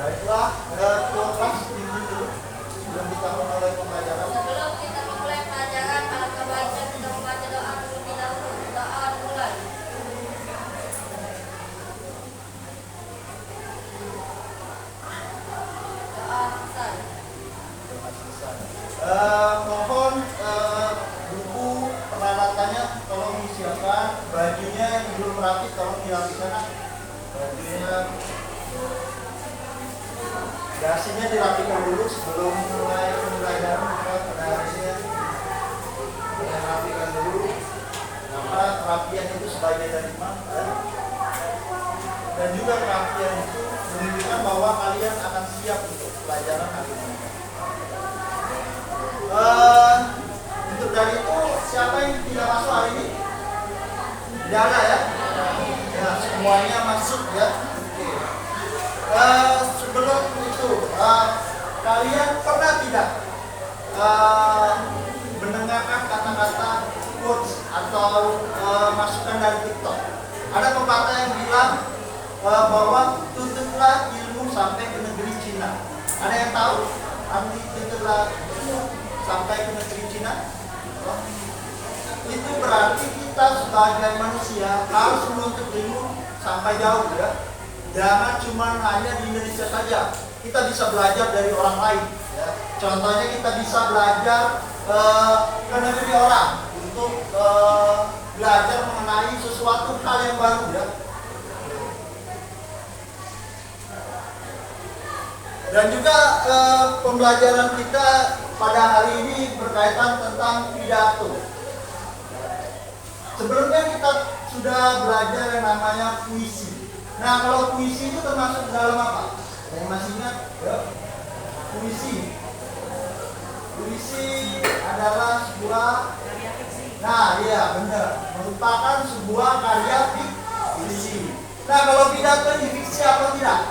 Baiklah, ketua kelas tinggi dulu sebelum kita mulai pembelajaran. Sebelum kita memulai pelajaran, alangkah baiknya kita membaca doa terlebih dahulu. Doa mulai. Doa selesai. Mohon buku peralatannya tolong disiapkan, bajunya yang belum rapi tolong dirapikan. Bajunya, dasinya dirapikan dulu sebelum mulai pembelajaran. Pada hari ini rapikan dulu, karena kerapian itu sebagai dari mana? Dan juga kerapian itu menunjukkan bahwa kalian akan siap untuk pelajaran hari ini. Untuk dari itu siapa yang tidak masuk hari ini? Tidak ada ya? Ya, semuanya masuk ya. Oke. Sebelum itu kalian pernah tidak mendengarkan kata-kata quotes atau masukan dari TikTok? Ada pepatah yang bilang bahwa tuntutlah ilmu sampai ke negeri Cina. Ada yang tahu arti tuntutlah ilmu sampai ke negeri Cina? Itu berarti kita sebagai manusia harus menuntut ilmu sampai jauh ya. Jangan cuma hanya di Indonesia saja. Kita bisa belajar dari orang lain ya. Contohnya kita bisa belajar ke negeri orang untuk belajar mengenai sesuatu hal yang baru ya. Dan juga pembelajaran kita pada hari ini berkaitan tentang pidato. Sebelumnya kita sudah belajar yang namanya puisi. Nah, kalau puisi itu termasuk dalam apa? Yang masih ingat? Ya. Puisi. Puisi adalah sebuah, nah iya benar, merupakan sebuah karya fiksi. Nah, kalau pidato ini fiksi apa tidak?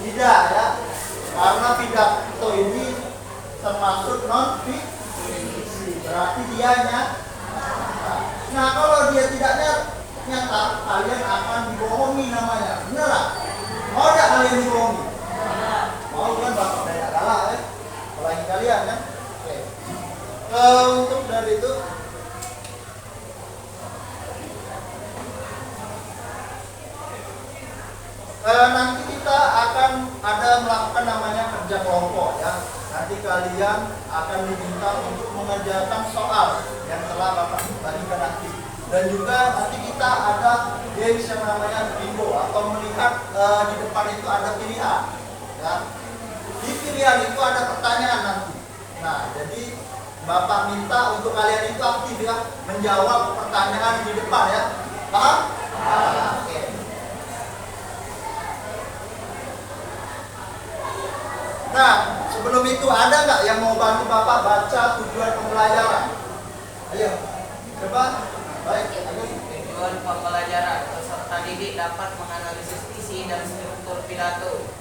Tidak ya, karena pidato ini termasuk non fiksi, berarti dia nyata. Nah, kalau dia tidak nyata, kalian akan dibohongi namanya, benar? Mau tidak kalian dibohongi? Mau kan bapak tidak kalah ya, apalagi kalian ya. Oke. Untuk dari itu nanti kita akan ada melakukan namanya kerja kelompok ya. Nanti kalian akan diminta untuk mengerjakan soal yang telah Bapak bagikan nanti. Dan juga nanti kita ada games yang namanya bingo atau melihat di depan itu ada pilihan. Ya. Di pilihan itu ada pertanyaan nanti. Nah, jadi Bapak minta untuk kalian itu aktif ya, menjawab pertanyaan di depan ya. Paham? Oke. Nah, sebelum itu ada nggak yang mau bantu Bapak baca tujuan pembelajaran? Ayo, coba. Baik, ayo. Tujuan pembelajaran, peserta didik dapat menganalisis isi dan struktur pidato.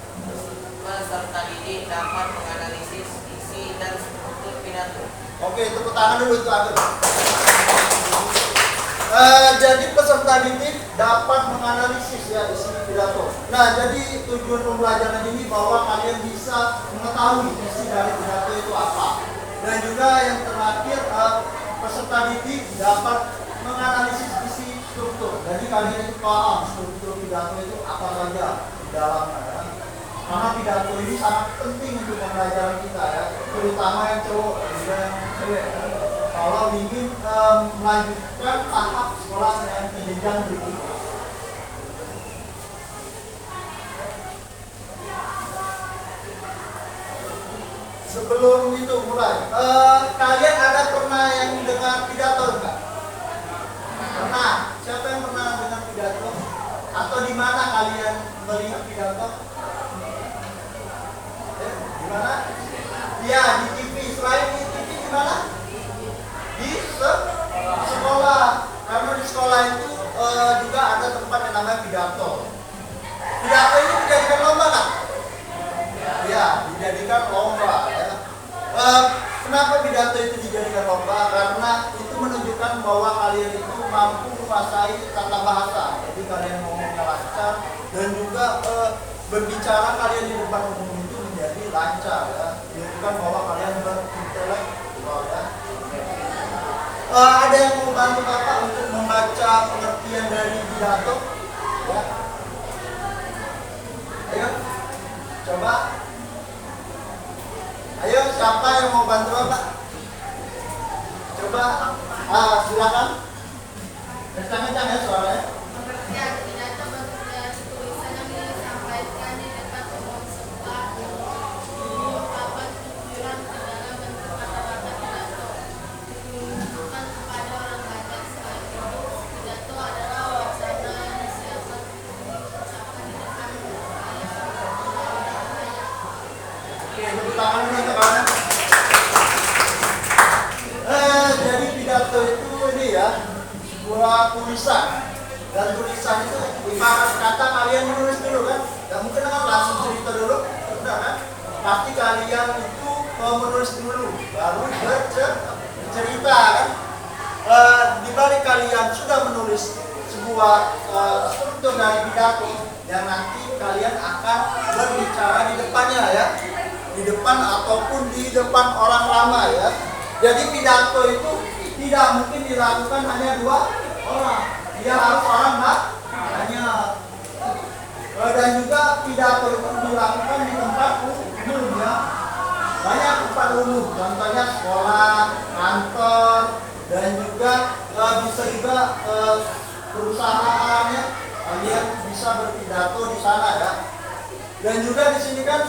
Peserta didik dapat menganalisis isi dan struktur pidato. Oke, tepuk tangan dulu itu Agus. Jadi peserta didik dapat menganalisis ya isi pidato. Nah, jadi tujuan pembelajaran ini bahwa kalian bisa mengetahui isi dari pidato itu apa. Dan juga yang terakhir peserta didik dapat menganalisis isi struktur. Jadi kalian itu paham struktur pidato itu apa saja di dalamnya. Karena pidato ini sangat penting untuk pembelajaran kita ya, terutama yang cowok dan juga yang cewek. Kalau ingin melanjutkan tahap sekolah yang jenjang berikutnya. Sebelum itu mulai, kalian ada pernah yang dengar pidato enggak? Pernah? Siapa yang pernah dengar pidato? Atau di mana kalian melihat pidato? Di mana? Ya, di TV. Selain di TV di mana? Di sekolah. Karena di sekolah itu juga ada tempat yang namanya pidato. Pidato ini dijadikan lomba nggak? Ya, dijadikan lomba ya. Kenapa pidato itu dijadikan lomba? Karena itu menunjukkan bahwa kalian itu mampu menguasai tata bahasa. Jadi kalian ngomongnya lancar dan juga berbicara kalian di depan umum itu menjadi lancar ya. Menunjukkan bahwa kalian berintelektual ya. Ada yang mau bantu Bapak untuk membaca pengertian dari pidato? Ya. Ayo, coba. Ayo, siapa yang mau bantu Bapak? Coba, silakan. Kencang-kencang ya suaranya. Pengertian pidato bentuk dari tulisan yang disampaikan di depan umum serta ungkapan pikiran ke dalam bentuk kata-kata pidato ditunjukkan kepada orang banyak. Selain itu, pidato adalah wacana yang disiapkan diucapkan di depan Oke, tepuk tangan dulu untuk kawan. Jadi pidato itu ini ya, sebuah tulisan. Dan tulisan itu ibarat kata kalian menulis dulu kan. Gak mungkin kan langsung cerita dulu, udah kan? Pasti kalian itu menulis dulu, baru bercerita kan. Di balik kalian sudah menulis sebuah struktur dari pidato yang nanti kalian akan berbicara di depannya ya, di depan ataupun di depan orang ramai ya. Jadi pidato itu tidak mungkin dilakukan hanya 2 orang, dia harus orang banyak. Dan juga pidato itu dilakukan di tempat umum ya, banyak tempat umum, contohnya sekolah, kantor, dan juga bisa juga perusahaan ya, kalian bisa berpidato di sana ya. Dan juga di sini kan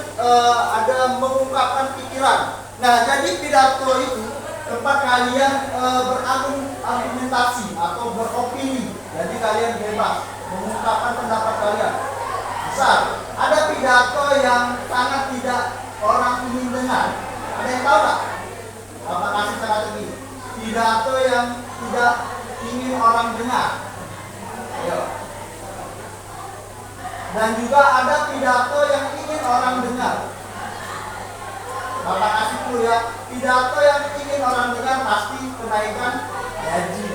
ada mengungkapkan pikiran. Nah, jadi pidato itu tempat kalian berargumentasi atau beropini. Jadi kalian bebas mengungkapkan pendapat kalian. Misal, ada pidato yang sangat tidak orang ingin dengar. Ada yang tahu nggak? Bapak kasih strategi. Pidato yang tidak ingin orang dengar. Ayo. Dan juga ada pidato yang ingin orang dengar. Bapak kasih dulu ya. Pidato yang ingin orang dengar pasti kenaikan gaji.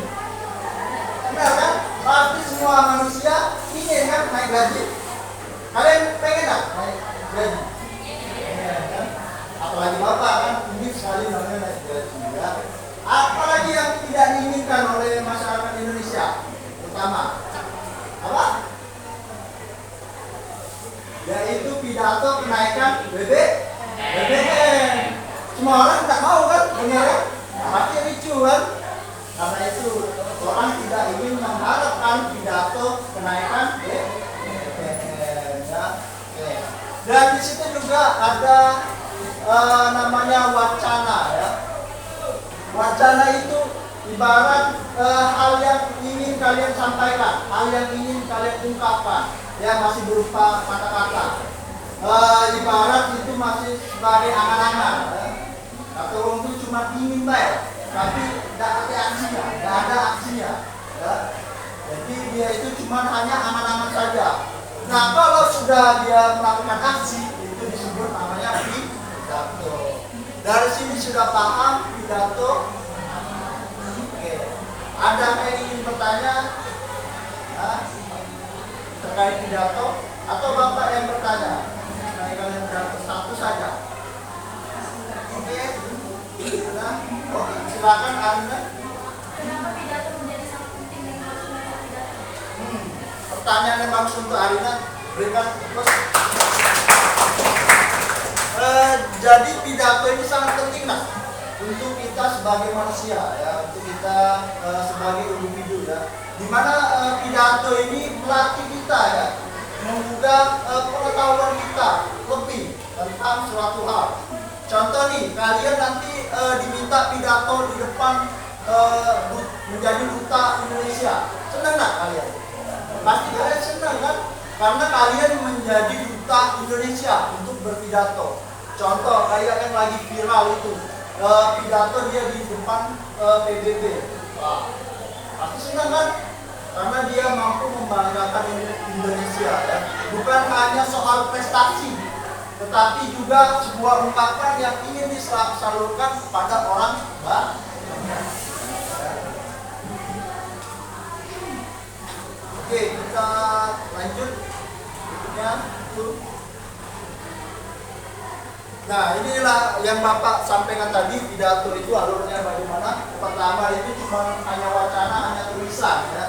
Benar kan? Pasti semua manusia ingin kan naik gaji. Kalian pengen nggak naik gaji? Ya, kan? Apalagi Bapak kan ingin sekali namanya naik gaji ya. Apalagi yang tidak diinginkan oleh masyarakat Indonesia, terutama apa? Yaitu pidato kenaikan BBM. Semua orang tidak mau kan, benar kan? Pasti ricu kan? Karena itu orang tidak ingin mengharapkan pidato kenaikan BBM. Ya. Oke. Dan di situ juga ada namanya wacana ya. Wacana itu ibarat hal yang ingin kalian sampaikan, hal yang ingin kalian ungkapkan, ya masih berupa kata-kata. Ibarat itu masih sebagai angan-angan. Ya. Atau orang itu cuma ingin baik, tapi tidak ada aksinya, tidak ada aksinya. Ya. Jadi dia itu cuma hanya angan-angan saja. Nah, kalau sudah dia melakukan aksi, itu disebut namanya pidato. Dari sini sudah paham pidato. Oke. Ada yang ingin bertanya terkait pidato atau Bapak yang bertanya? Nah, kalian pidato satu saja. Oke. Nah, oke, silakan Arina. Kenapa pidato menjadi sangat penting dan harus melakukan pidato? Pertanyaan yang bagus untuk Arina. Berikan plus. Jadi pidato ini sangat penting nah untuk kita sebagai manusia ya, untuk kita sebagai individu ya. Dimana pidato ini melatih kita ya, menggugah pengetahuan kita lebih tentang suatu hal. Contoh nih, kalian nanti diminta pidato di depan menjadi duta Indonesia, senang nggak kalian? Pasti kalian senang kan? Karena kalian menjadi duta Indonesia untuk berpidato. Contoh kayak yang lagi viral itu, pidato dia di depan PBB. Wah, pasti senang kan? Karena dia mampu membanggakan Indonesia ya. Bukan hanya soal prestasi, tetapi juga sebuah ungkapan yang ingin disalurkan kepada orang banyak. Oke, kita lanjut berikutnya. Nah, inilah yang Bapak sampaikan tadi, pidato itu alurnya bagaimana. Pertama itu cuma hanya wacana, hanya tulisan ya.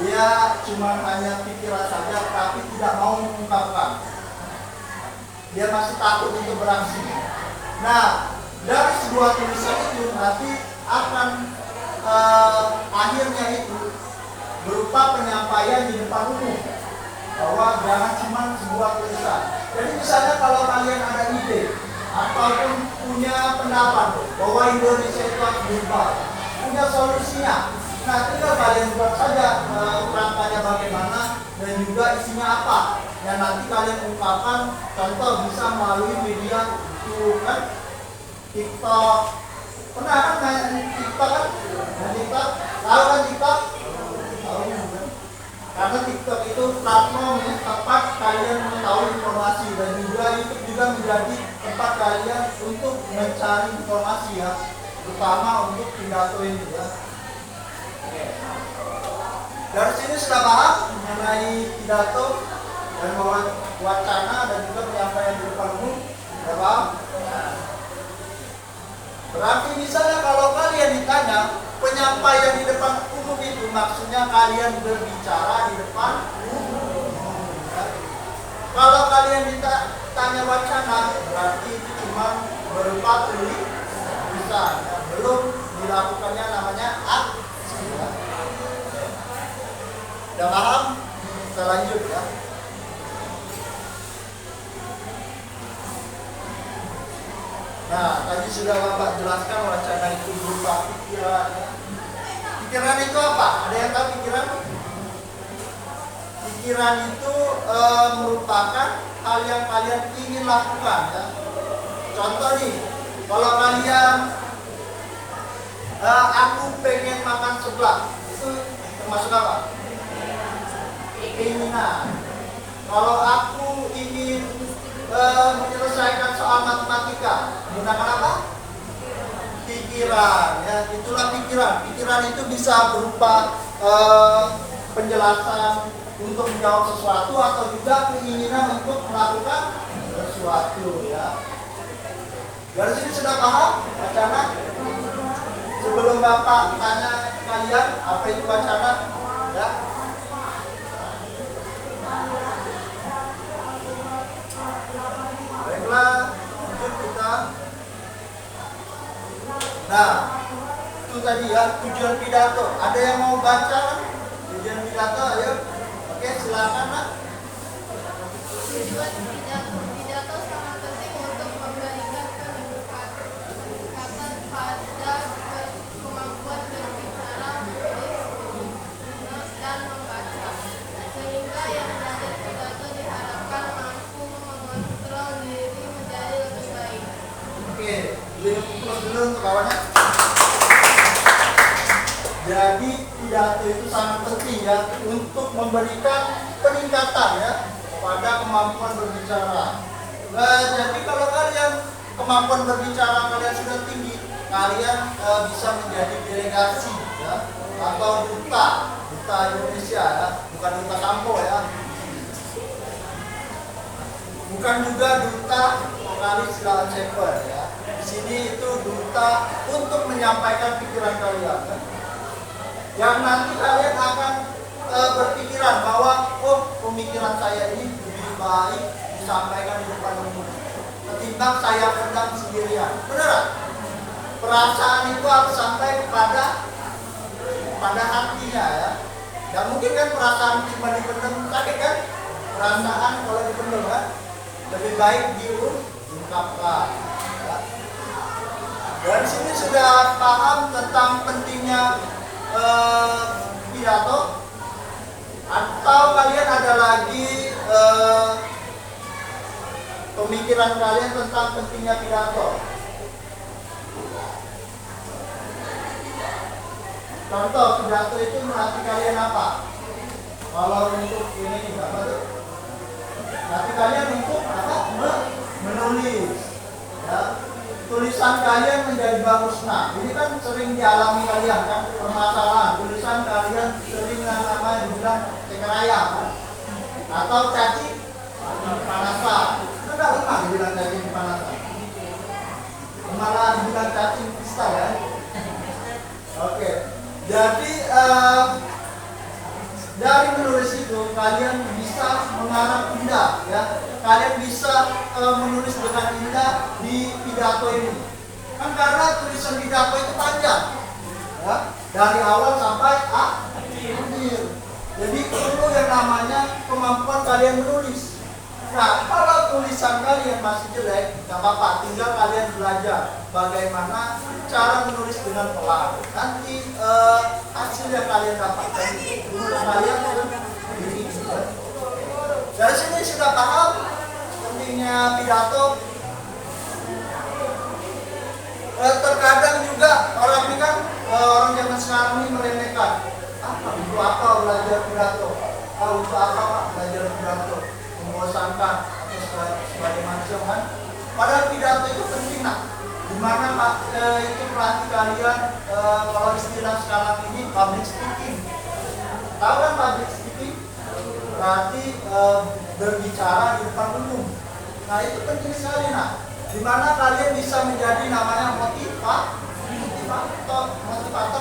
Dia cuma hanya pikiran saja tapi tidak mau mengungkapkan. Dia masih takut untuk beraksi. Nah, dari sebuah tulisan itu nanti akan akhirnya itu berupa penyampaian di depan umum, bahwa jangan cuma sebuah tulisan. Jadi misalnya kalau kalian ada ide ataupun punya pendapat bahwa Indonesia itu harus berubah, punya solusinya, nah tinggal kalian buat saja kerangkanya bagaimana dan juga isinya apa, yang nanti kalian ungkapkan. Contoh bisa melalui media YouTube kan, TikTok. Pernah kan main TikTok kan? Main TikTok, tahu kan TikTok? Tahu kan? Karena TikTok itu platform yang tempat kalian mengetahui informasi, dan juga YouTube juga menjadi tempat kalian untuk mencari informasi ya, terutama untuk pidato ini ya. Oke. Dari sini sudah paham mengenai pidato dan wacana dan juga penyampaian di depan umum, sudah paham? Berarti misalnya kalau kalian ditanya penyampaian di depan umum itu maksudnya kalian berbicara di depan umum. Kalau kalian ditanya wacana berarti itu cuma berupa tulisan, belum dilakukannya namanya aksi. Udah paham? Kita lanjut ya. Nah, tadi sudah Bapak jelaskan wacana itu berupa pikiran. Pikiran itu apa? Ada yang tahu pikiran? Pikiran itu merupakan hal yang kalian ingin lakukan ya. Contoh nih, kalau kalian aku pengen makan seblak, itu termasuk apa? Keinginan. Kalau aku ingin menyelesaikan soal matematika, menggunakan apa? Pikiran ya, itulah pikiran. Pikiran itu bisa berupa penjelasan untuk menjawab sesuatu atau juga keinginan untuk melakukan sesuatu ya. Dari sini sudah paham wacana? Sebelum Bapak tanya kalian apa itu wacana ya. Baiklah, lanjut kita. Nah, itu tadi ya tujuan pidato. Ada yang mau baca kan? Tujuan pidato, ayo. Oke, silakan Nak. Tujuan pidato sangat penting untuk memberikan peningkatan pada kemampuan berbicara, menulis, dan membaca, sehingga yang belajar pidato diharapkan mampu mengontrol diri menjadi lebih baik. Oke, dulu untuk kawannya. Jadi pidato itu sangat penting ya untuk memberikan peningkatan ya pada kemampuan berbicara. Nah, jadi kalau kalian kemampuan berbicara kalian sudah tinggi, kalian bisa menjadi delegasi ya atau duta Indonesia ya, bukan duta Sampo ya. Bukan juga duta vokalis Lawan Shepherd ya. Di sini itu duta untuk menyampaikan pikiran kalian. Ya. Yang nanti kalian akan berpikiran bahwa oh pemikiran saya ini lebih baik disampaikan di depan umum ketimbang saya pendam sendirian. Benar? Perasaan itu harus sampai pada hatinya ya. Dan mungkin kan perasaan cuma dipendam sakit kan? Perasaan kalau dipendam kan lebih baik diungkapkan. Ya. Dari sini sudah paham tentang pentingnya pidato, atau kalian ada lagi pemikiran kalian tentang pentingnya pidato? Contoh pidato itu nanti kalian apa? Kalau untuk ini apa tuh? Nanti kalian untuk apa? Menulis ya. Tulisan kalian menjadi bagus. Nah, ini kan sering dialami kalian kan, permasalahan tulisan kalian sering namanya dibilang cekeraya kan? Atau caci panasan. Itu enggak pernah dibilang caci panasan. malah bilang cacing kristal ya. Oke, jadi dari menulis itu kalian bisa mengarang indah ya. Kalian bisa menulis dengan indah di pidato ini. Kan karena tulisan pidato itu panjang. Ya, dari awal sampai akhir. Jadi perlu yang namanya kemampuan kalian menulis. Nah, kalau tulisan kalian masih jelek, nggak apa-apa, tinggal kalian belajar bagaimana cara menulis dengan pelan. Nanti hasil yang kalian dapatkan menurut kalian ini. Dari sini sudah paham pentingnya pidato. Terkadang juga orang ini kan orang zaman sekarang ini meremehkan. Untuk apa belajar pidato? Untuk apa Pak belajar pidato? Membosankan atau sebagai macam kan? Padahal pidato itu penting nak. Dimana Pak itu pelatih kalian kalau istilah sekarang ini public speaking. Tahu kan public speaking? Berarti berbicara di depan umum. Nah itu penting sekali nak. Dimana kalian bisa menjadi namanya motivator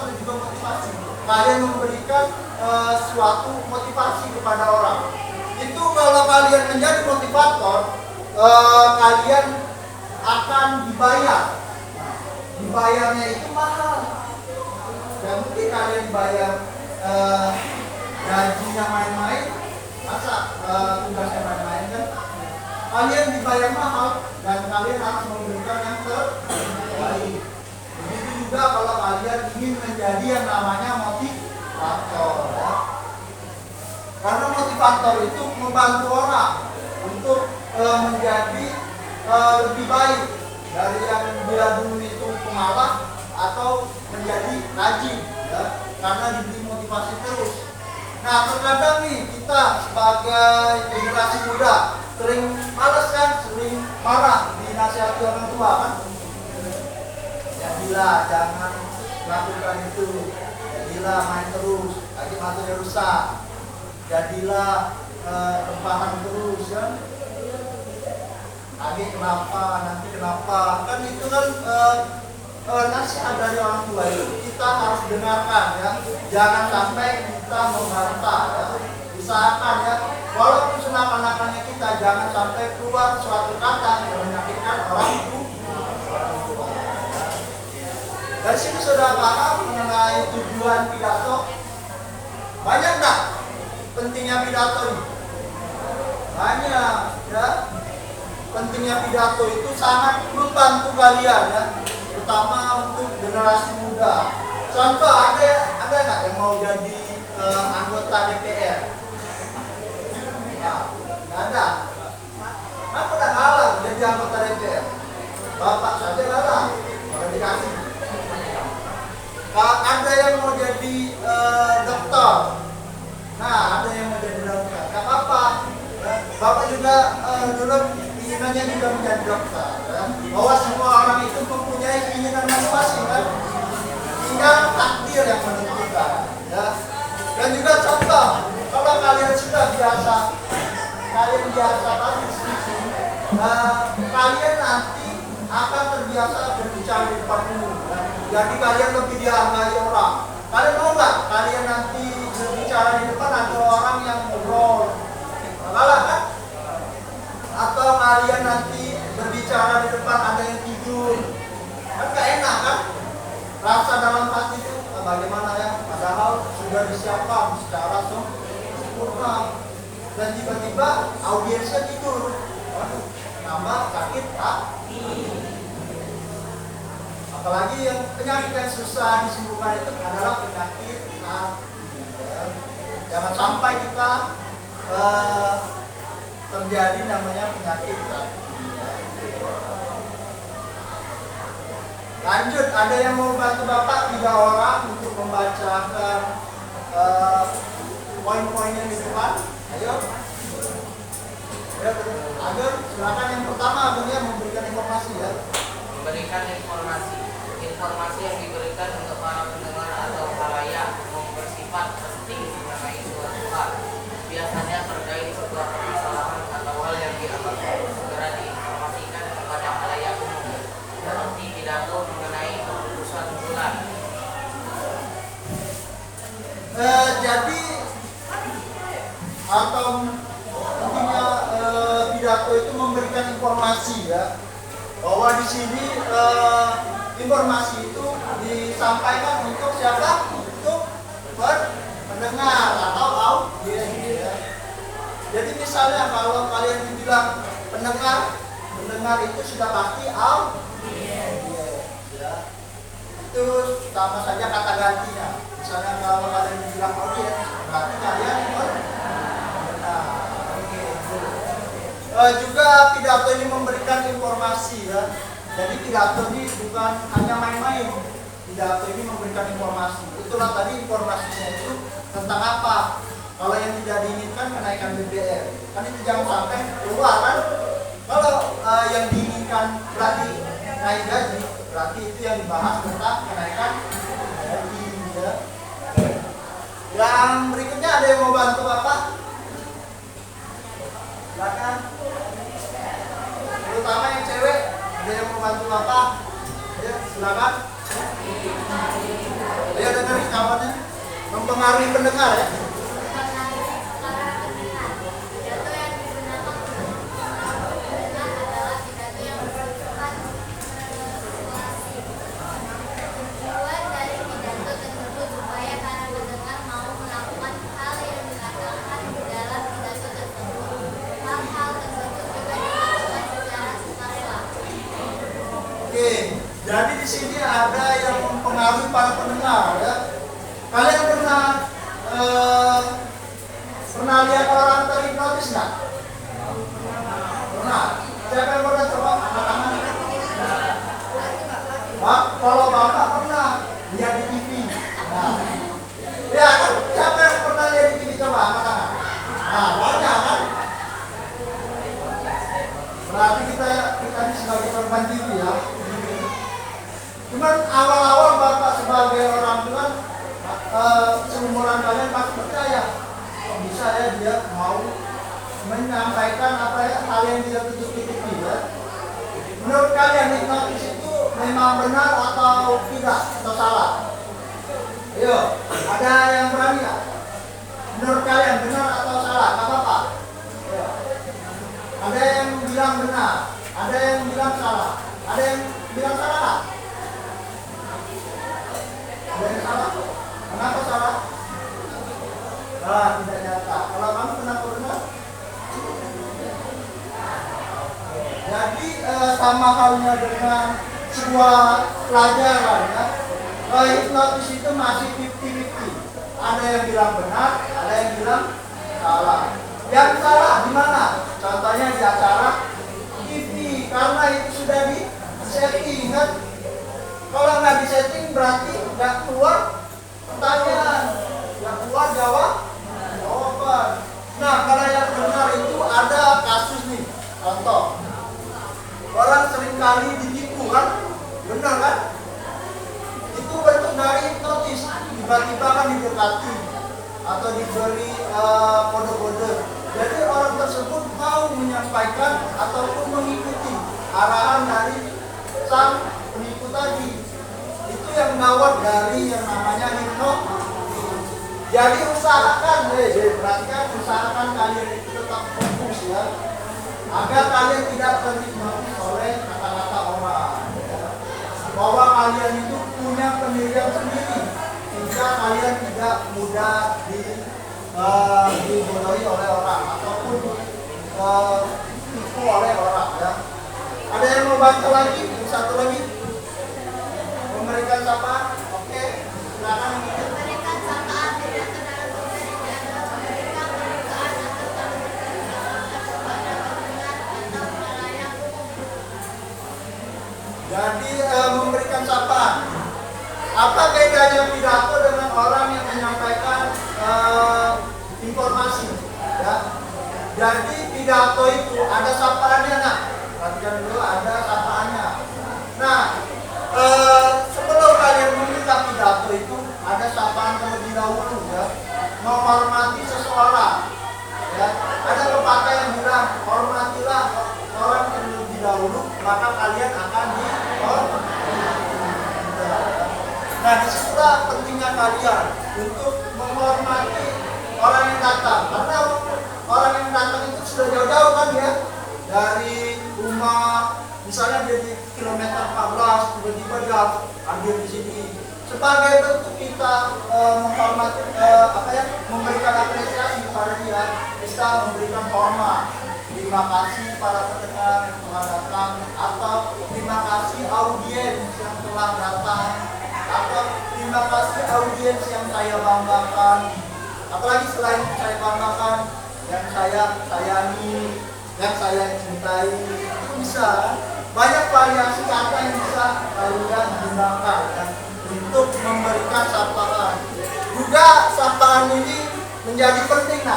dan juga motivasi. Kalian memberikan suatu motivasi kepada orang. Itu kalau kalian menjadi motivator, kalian akan dibayar. Dibayarnya itu mahal. Gak mungkin kalian bayar gajinya main-main, masa tugasnya main-main kan? Kalian dibayar mahal dan kalian harus memberikan yang terbaik. Begitu juga kalau kalian ingin menjadi yang namanya motivator. Ya. Karena motivator itu membantu orang untuk menjadi lebih baik dari yang dia dulu itu pemalas atau menjadi rajin. Ya. Karena diberi motivasi terus. Nah terkadang nih kita sebagai generasi muda sering malas kan, sering marah dinasihati orang tua kan. Jadilah jangan lakukan itu, jadilah main terus, lagi matanya rusak, jadilah rebahan terus kan. Lagi kenapa, nanti kenapa, kan itu kan nasihat dari orang tua itu kita harus dengarkan ya. Jangan sampai kita membantah ya. Usahakan ya, walaupun senakan-nakannya kita jangan sampai keluar suatu kata yang menyakitkan orang tua. Dari sini sudah paham mengenai tujuan pidato? Banyak tak pentingnya pidato ini? Banyak ya. Pentingnya pidato itu sangat membantu kalian ya, terutama untuk generasi muda. Contoh ada nggak yang mau jadi anggota DPR? Nggak ada. Aku udah kalah jadi anggota DPR. Bapak saja kalah, maka dikasih. Ada yang mau jadi dokter. Nah, ada yang mau jadi dokter. Gak apa-apa. Bapak juga dulu keinginannya juga menjadi dokter. Kan? Bahwa semua orang itu mempunyai keinginan masing-masing kan. Tinggal takdir yang menentukan. Ya. Dan juga contoh, kalau kalian sudah biasa tadi kalian nanti akan terbiasa berbicara di depan umum. Jadi kalian lebih dihargai orang. Kalian mau nggak? Kalian nanti berbicara di depan ada orang yang ngobrol, kalah kan? Atau kalian nanti berbicara di depan ada yang tidur, kan gak enak kan? Rasa dalam hati itu bagaimana ya? Padahal sudah disiapkan secara sempurna. Dan tiba-tiba audiensnya tidur. Waduh, nambah sakit hati. Apalagi yang penyakit yang susah disembuhkan itu adalah penyakit hati. Jangan sampai kita terjadi namanya penyakit hati. Lanjut, ada yang mau bantu Bapak 3 orang untuk membacakan poin-poin yang di depan. Ayo. Ya, Ageng, silakan yang pertama Ageng ya memberikan informasi ya. Memberikan informasi yang diberikan untuk para pendengar atau khalayak bersifat penting mengenai suatu hal. Biasanya terkait sebuah permasalahan atau hal yang dianggap segera diinformasikan kepada khalayak umum. Seperti tidak pidato itu memberikan informasi ya, bahwa di sini informasi itu disampaikan untuk siapa? Untuk pendengar atau audiens ya. Jadi misalnya kalau kalian dibilang pendengar itu sudah pasti audiens ya. Itu sama saja kata gantinya. Misalnya kalau kalian dibilang audiens, berarti kalian pendengar. Juga pidato ini memberikan informasi ya. Jadi pidato ini bukan hanya main-main. Pidato ini memberikan informasi. Itulah tadi informasinya itu tentang apa. Kalau yang tidak diinginkan kenaikan BBM, kan itu jangan sampai keluar kan. Kalau yang diinginkan berarti naik gaji, berarti itu yang dibahas tentang kenaikan gaji ya. Yang berikutnya ada yang mau bantu apa? Silakan. Terutama yang cewek, ada yang mau bantu apa? Ya, silakan. Ayo dengar kawannya. Mempengaruhi pendengar ya. Oke, jadi di sini ada yang mempengaruhi para pendengar ya. Kalian pernah lihat orang terhipnotis nggak? Pernah. Siapa yang pernah coba angkat tangan? Kalau bapak pernah lihat di TV. Nah, ya kan? Siapa yang pernah lihat di TV coba angkat tangan? Nah, banyak kan? Berarti kita ini sebagai korban TV ya. Cuman awal-awal bapak sebagai orang tua seumuran kalian pasti percaya, kok bisa ya dia mau menyampaikan apa ya hal yang tidak tutup-tutupi ya. Menurut kalian hipnotis itu memang benar atau tidak atau salah? Ayo, ada yang berani ya? Menurut kalian benar atau salah? Gak apa-apa. Ayo. Ada yang bilang benar, ada yang bilang salah, ada yang bilang salah nggak? Ada yang salah? Kenapa salah? Tidak nyata. Kalau kamu kenapa benar? Jadi sama halnya dengan sebuah pelajaran ya. Hipnotis itu masih 50-50. Ada yang bilang benar, ada yang bilang salah. Yang salah di mana? Contohnya di acara TV, karena itu sudah di setting kan. Kalau nggak di setting berarti nggak keluar pertanyaan, nggak keluar jawaban. Nah, kalau yang benar itu ada kasus nih. Contoh, orang seringkali ditipu kan, benar kan? Itu bentuk dari hipnotis. Tiba-tiba kan didekati atau diberi kode-kode. Jadi orang tersebut mau menyampaikan ataupun mengikuti arahan dari sang penipu tadi. Itu yang gawat dari yang namanya hipnotis. Jadi usahakan, perhatikan, usahakan kalian itu tetap fokus ya, agar kalian tidak terhipnotis oleh kata-kata orang. Ya. Bahwa kalian itu punya pendirian sendiri, sehingga kalian tidak mudah dibodohi oleh orang ataupun ditipu oleh orang. Ya. Ada yang mau baca lagi? Satu lagi. Memberikan sapaan? Oke, silakan. Memberikan sapaan tidak dalam pemberian adalah memberikan pembukaan atau tanggung kepada pendengar atau halayak umum. Jadi memberikan sapaan. Apa bedanya pidato dengan orang yang menyampaikan informasi? Ya. Jadi pidato itu ada sapaannya, nah. Perhatikan dulu, ada sapaannya. Nah, sebelum kalian meminta pidato itu ada sapaan terlebih dahulu ya. Menghormati seseorang. Ya. Ada pepatah yang bilang hormatilah orang terlebih dahulu, maka kalian akan dihormati. Nah, disitulah pentingnya kalian untuk menghormati orang yang datang. Karena orang yang datang itu sudah jauh-jauh kan ya dari rumah, misalnya dia di kilometer 14, tiba-tiba dia hadir di sini. Sebagai bentuk kita menghormati, memberikan apresiasi kepada dia, kita memberikan hormat. Terima kasih para pendengar yang telah datang, atau terima kasih audiens yang telah datang, atau terima kasih audiens yang saya banggakan. Apalagi selain saya banggakan, yang saya sayangi, yang saya cintai, itu bisa banyak variasi kata yang bisa kalian gunakan ya, untuk memberikan sapaan. Juga sapaan ini menjadi penting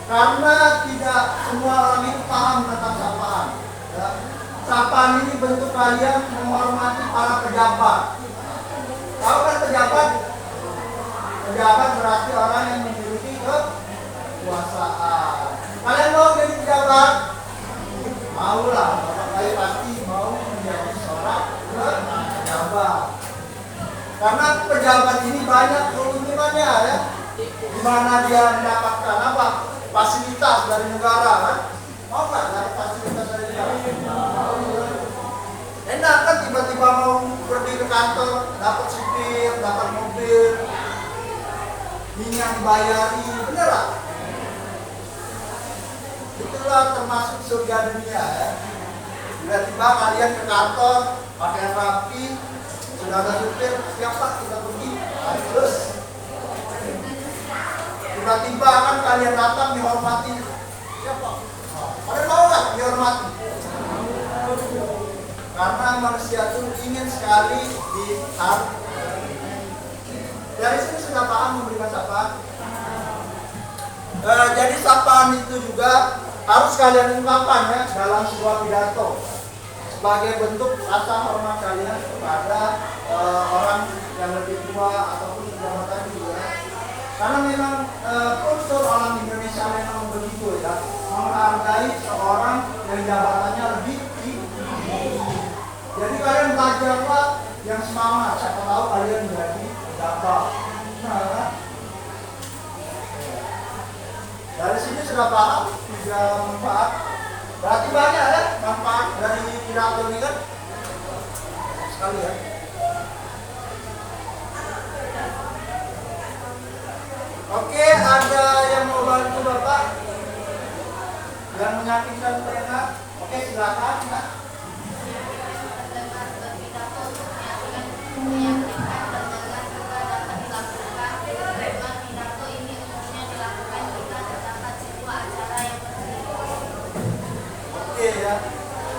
karena tidak semua orang itu paham tentang sapaan ya. Sapaan ini bentuk kalian menghormati para pejabat. Tahu kan pejabat? Pejabat berarti orang yang memiliki kekuasaan. Kalian mau jadi pejabat? Maulah, bapak saya pasti mau menjadi seorang pejabat. Karena pejabat ini banyak keuntungannya ya. Di mana dia mendapatkan apa? Fasilitas dari negara kan? Mau nggak dapat fasilitas dari negara? Enak kan tiba-tiba mau pergi ke kantor, dapat supir, dapat mobil, minyak dibayari, bener lah. Itulah termasuk surga dunia ya. Tiba-tiba kalian ke kantor, pakaian rapi, sudah ada supir, siapa kita pergi, terus tiba-tiba kan kalian datang dihormati, siapa? Kalian mau nggak dihormati? Karena manusia itu ingin sekali dihargai. Dari sini sudah paham memberikan sapaan. Jadi sapaan itu juga harus kalian ungkapkan ya dalam sebuah pidato sebagai bentuk rasa hormat kalian kepada orang yang lebih tua ataupun pejabat tadi ya. Karena memang kultur orang Indonesia memang begitu ya, menghargai seorang yang jabatannya lebih tinggi. Jadi kalian belajarlah yang semangat, siapa tahu kalian menjadi pejabat. Nah, dari sini sudah paham 3 manfaat. Berarti banyak ya manfaat dari pidato ini kan? Sekali ya. Oke, ada yang mau bantu Bapak? Yang meyakinkan mereka? Oke, silakan ya. Oke ya,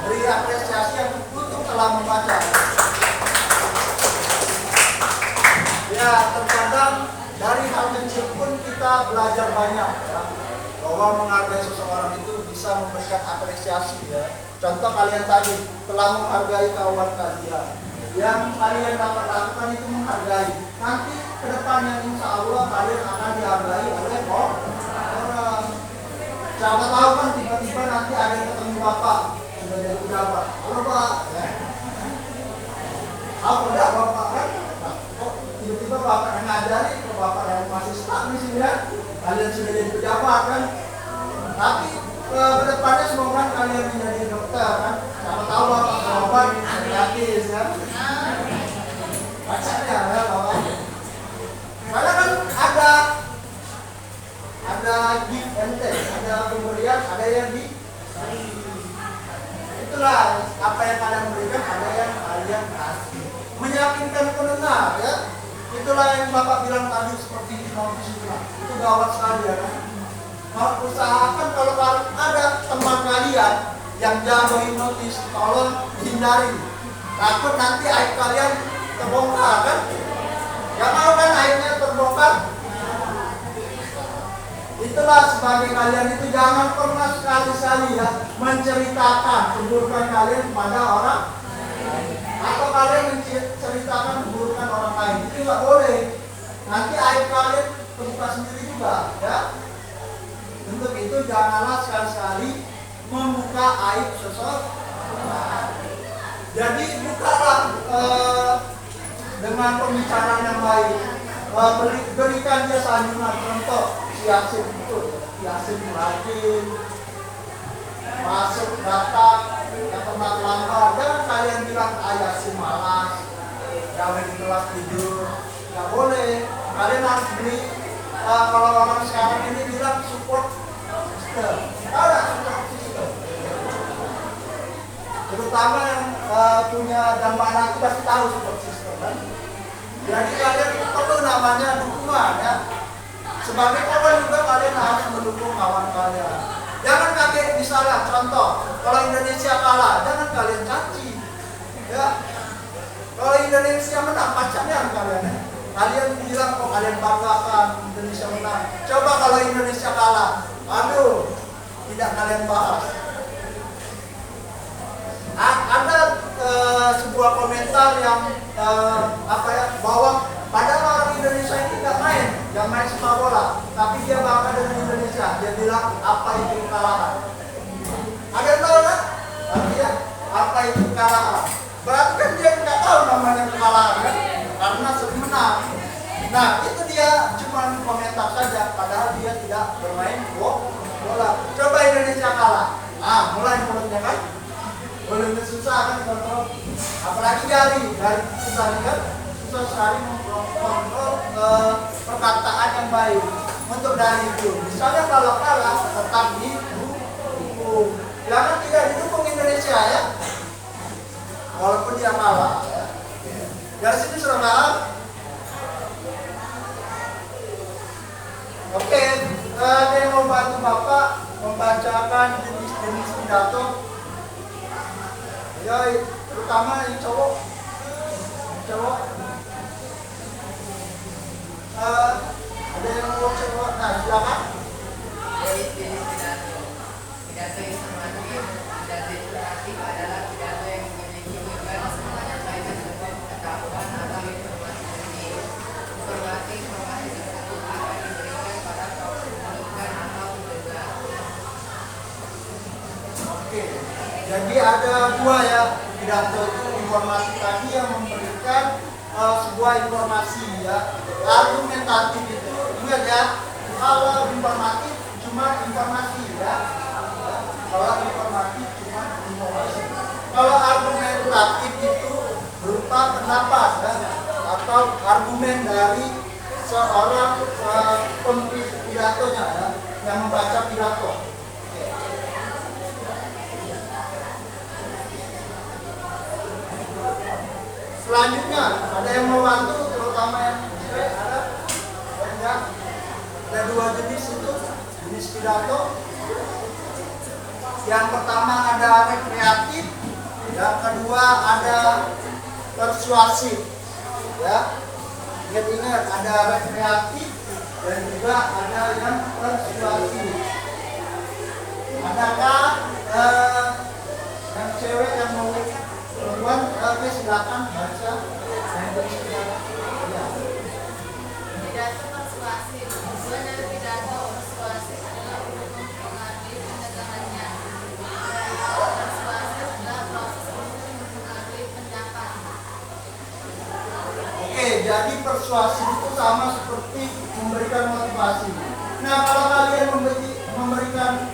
beri apresiasi yang untuk telah membaca. Ya, terkadang dari hal kecil pun kita belajar banyak ya, bahwa menghargai seseorang itu bisa memberikan apresiasi ya. Contoh kalian tadi telah menghargai kawan kalian, yang kalian dapat lakukan itu menghargai. Nanti ke depannya insya Allah kalian akan dihargai oleh orang. Siapa tahu kan tiba-tiba nanti ada yang ketemu Bapak sudah jadi pejabat. Halo Pak, ya. Apa enggak Bapak kan? Kok tiba-tiba Bapak yang ngajari, kok Bapak yang masih stuck di sini ya? Kalian sudah jadi pejabat kan? Tapi ke depannya semoga kalian menjadi dokter kan? Siapa tahu Bapak berobat gratis ya? Bacanya ya Bapak. Karena kan ada give and take, ada pemberian, ada yang di. Itulah apa yang kalian berikan, ada yang kalian kasih. Meyakinkan pendengar ya. Itulah yang Bapak bilang tadi seperti hipnotis itu gawat sekali ya kan. Kalau usahakan kalau ada teman kalian yang jago hipnotis, tolong hindari. Takut nanti aib kalian terbongkar kan? Gak mau kan aibnya terbongkar? Itulah sebagai kalian itu jangan pernah sekali-sekali ya menceritakan keburukan kalian kepada orang atau kalian menceritakan keburukan orang lain. Itu nggak boleh. Nanti aib kalian terbuka sendiri juga ya. Untuk itu janganlah sekali-sekali membuka aib seseorang. Jadi bukalah dengan pembicaraan yang baik. Berikan dia sanjungan. Contoh si Yasin itu, Yasin rajin, masuk datang yang tempat lambat, jangan kalian bilang ayah si malas, gawe di kelas tidur, nggak boleh. Kalian harus beli kalau orang sekarang ini bilang support system, ada support system. Terutama yang punya gambar anak itu pasti tahu support system kan. Jadi kalian perlu namanya dukungan ya. Sebagai kawan juga kalian harus mendukung kawan kalian. Jangan kaget, misalnya contoh, kalau Indonesia kalah, jangan kalian caci. Ya. Kalau Indonesia menang, pacarnya kalian. Kalian bilang kok kalian banggakan Indonesia menang. Coba kalau Indonesia kalah, aduh, tidak kalian bahas. Ada sebuah komentar yang bahwa padahal orang Indonesia ini nggak main sepak bola, tapi dia bangga dengan Indonesia. Dia bilang apa itu kekalahan. Ada yang tahu kan? Artinya apa itu kekalahan? Berarti kan dia nggak tahu namanya kekalahan kan? Karena sering menang. Nah itu dia cuma komentar saja, padahal dia tidak bermain bola. Coba Indonesia kalah, mulai mulutnya kan? Mulutnya susah kan kontrol. Apalagi jari susah kan? Susah sekali mengontrol perkataan yang baik. Untuk dari itu, misalnya kalau kalah tetap didukung. Jangan tidak didukung Indonesia ya, walaupun dia kalah. Ya. Dari sini sudah paham? Oke, ada yang mau bantu Bapak membacakan jenis-jenis pidato. Ya, terutama yang cowok. Ada yang mau coba? Nah, silakan. Jenis-jenis pidato informatif, pidato edukatif adalah pidato yang memiliki tujuan menyampaikan sebuah pengetahuan atau informasi penting. Informasi tersebut akan diberikan pada kaum pendengar atau pendengar. Oke, jadi ada dua ya pidato itu, informatif tadi yang memberikan sebuah informasi ya, argumentatif itu ingat ya, kalau informatif cuma informasi ya, kalau informatif cuma informasi. Kalau argumentatif itu berupa pendapat ya, atau argumen dari seorang pemberi pidatonya ya, yang membaca pidato. Selanjutnya ada yang mau bantu, terutama yang ada dua jenis itu, jenis pidato. Yang pertama ada rekreatif, yang kedua ada persuasif. Ya, ingat ada rekreatif dan juga ada yang persuasif. Adakah yang cewek yang mau perempuan? Oke, silakan baca. Pidato persuasif. Tujuan dari pidato persuasif adalah untuk mempengaruhi pendengarannya. Persuasif adalah proses untuk mempengaruhi pendapat. Oke, jadi persuasif itu sama seperti memberikan motivasi. Nah, kalau kalian memberikan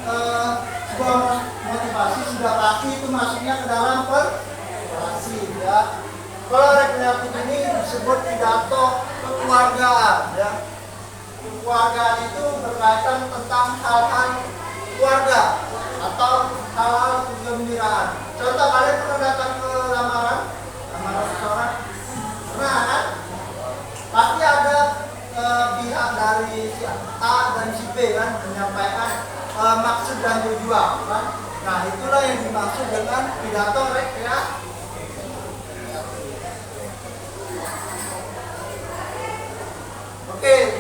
sebuah motivasi, sudah pasti itu masuknya ke dalam persuasif ya. Kalau rekreatif ini disebut pidato kekeluargaan ya. Kekeluargaan itu berkaitan tentang hal-hal keluarga atau hal-hal kegembiraan. Contoh, kalian pernah datang ke lamaran seseorang? Pernah kan? Pasti ada pihak dari si A dan si B kan menyampaikan maksud dan tujuan kan. Nah, itulah yang dimaksud dengan pidato rekreatif. Oke,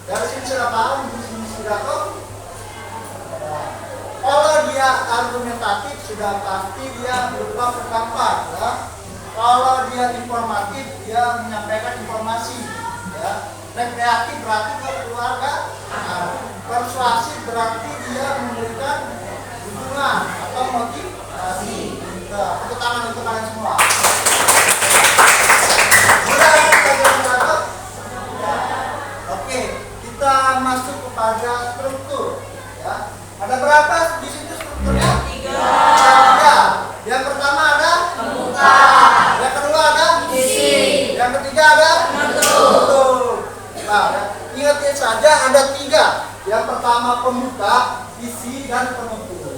dari sini sudah paham jenis pidato. Kalau dia argumentatif sudah pasti dia berupa perkampar ya. Kalau dia informatif dia menyampaikan informasi ya. Rekreatif berarti ke keluarga. Persuasif berarti dia memberikan dukungan atau motivasi. Tepuk tangan untuk kalian semua. Sudah belajar pidato? Oke, kita masuk kepada struktur ya. Ada berapa di situ strukturnya? 3. pertama pembuka, isi dan penutup.